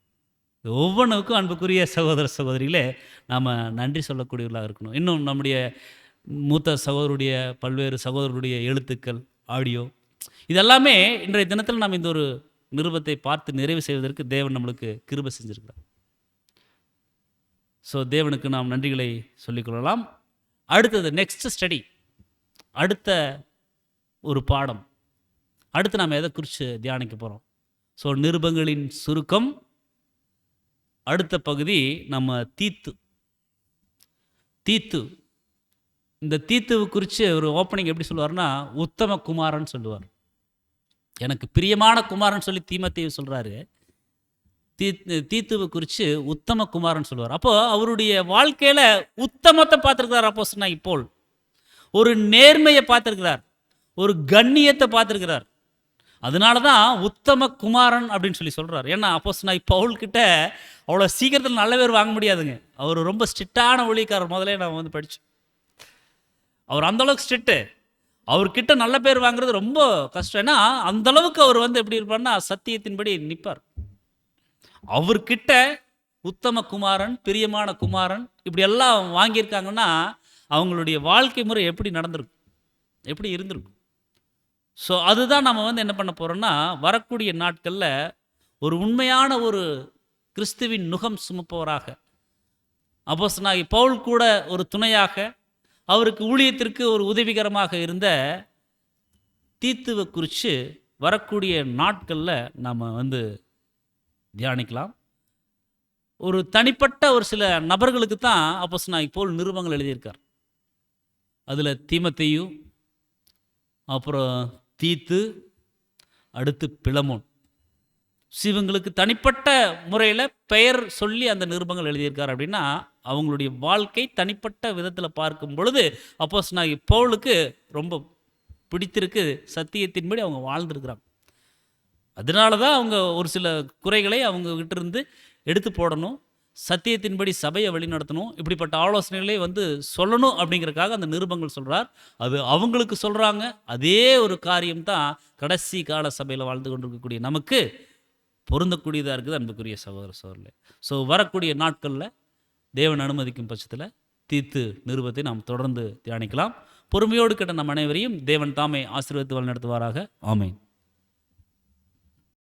இது ஒவ்வொன்றுக்கும் அன்புக்குரிய சகோதர சகோதரிகளே நாம் நன்றி சொல்லக்கூடியவர்களாக இருக்கணும். இன்னும் நம்முடைய மூத்த சகோதரருடைய பல்வேறு சகோதரருடைய எழுத்துக்கள், ஆடியோ, இதெல்லாமே இன்றைய தினத்தில் நாம் இந்த ஒரு நிருபத்தை பார்த்து நிறைவு செய்வதற்கு தேவன் நம்மளுக்கு கிருபை செஞ்சிருக்கிறார். ஸோ தேவனுக்கு நாம் நன்றிகளை சொல்லிக்கொள்ளலாம். அடுத்தது நெக்ஸ்ட் ஸ்டடி, அடுத்த ஒரு பாடம், அடுத்து நாம் எதை குறித்து தியானிக்க போகிறோம். ஸோ நிருபங்களின் சுருக்கம். அடுத்த பகுதி நம்ம தீத்து. இந்த தீத்துவை குறித்து ஒரு ஓப்பனிங் எப்படி சொல்லுவார்னா, உத்தம குமாரன் சொல்லுவார். எனக்கு பிரியமான குமாரன் சொல்லி தீமோத்தேயு சொல்கிறாரு. தீத்துவை குறித்து உத்தம குமாரன் சொல்லுவார். அப்போது அவருடைய வாழ்க்கையில் உத்தமத்தை பார்த்துருக்கிறார் அப்போஸ்தலனாகிய பவுல். ஒரு நேர்மையை பார்த்துருக்கிறார், ஒரு கண்ணியத்தை பார்த்துருக்கிறார். அதனால தான் உத்தம குமாரன் அப்படின்னு சொல்லி சொல்கிறார். ஏன்னா அப்போஸ்தலனாகிய பவுல்கிட்ட அவ்வளோ சீக்கிரத்தில் நல்ல பேர் வாங்க முடியாதுங்க. அவர் ரொம்ப ஸ்ட்ரிக்டான ஊழியக்காரர். முதலே நான் படித்தோம். அவர் அந்தளவுக்கு ஸ்ட்ரிக்ட்டு. அவர்கிட்ட நல்ல பேர் வாங்குறது ரொம்ப கஷ்டம். ஏன்னா அந்தளவுக்கு அவர் எப்படி இருப்பார்னா சத்தியத்தின்படி நிற்பார். அவர்கிட்ட உத்தம குமாரன், பிரியமான குமாரன் இப்படி எல்லாம் வாங்கியிருக்காங்கன்னா அவங்களுடைய வாழ்க்கை முறை எப்படி நடந்திருக்கும், எப்படி இருந்திருக்கும். ஸோ அதுதான் நம்ம என்ன பண்ண போகிறோம்னா, வரக்கூடிய நாட்களில் ஒரு உண்மையான ஒரு கிறிஸ்துவின் நுகம் சுமப்பவராக, அப்போஸ்தலனாகிய பவுல் கூட ஒரு துணையாக, அவருக்கு ஊழியத்திற்கு ஒரு உதவிகரமாக இருந்த தீத்துவை குறித்து வரக்கூடிய நாட்களில் நாம் தியானிக்கலாம். ஒரு தனிப்பட்ட ஒரு சில நபர்களுக்கு தான் அப்போஸ்தலனாகிய பவுல் நிருபங்கள் எழுதியிருக்கார். அதில் தீமோத்தேயு, அப்புறம் தீத்து, அடுத்து பிலமோன், இவங்களுக்கு தனிப்பட்ட முறையில் பெயர் சொல்லி அந்த நிருபங்கள் எழுதியிருக்கார். அப்படின்னா அவங்களுடைய வாழ்க்கை தனிப்பட்ட விதத்தில் பார்க்கும் பொழுது அப்போஸ்தலனாகிய பவுலுக்கு ரொம்ப பிடித்திருக்கு. சத்தியத்தின்படி அவங்க வாழ்ந்துருக்கிறாங்க. அதனால தான் அவங்க ஒரு சில குறைகளை அவங்ககிட்ட இருந்து எடுத்து போடணும், சத்தியத்தின்படி சபையை வழிநடத்தணும், இப்படிப்பட்ட ஆலோசனைகளே சொல்லணும் அப்படிங்கிறதுக்காக அந்த நிருபங்கள் சொல்கிறார். அது அவங்களுக்கு சொல்கிறாங்க. அதே ஒரு காரியம்தான் கடைசி கால சபையில் வாழ்ந்து கொண்டிருக்கக்கூடிய நமக்கு பொருந்தக்கூடியதாக இருக்குது அன்புக்குரிய சகோதர சகோதரர்களே. ஸோ வரக்கூடிய நாட்களில் தேவன் அனுமதிக்கும் பட்சத்தில் தீத்து நிருபத்தை நாம் தொடர்ந்து தியானிக்கலாம். பொறுமையோடு கேட்ட நம் அனைவரையும் தேவன் தாமே ஆசீர்வதித்து வழிநடத்துவாராக. ஆமென்.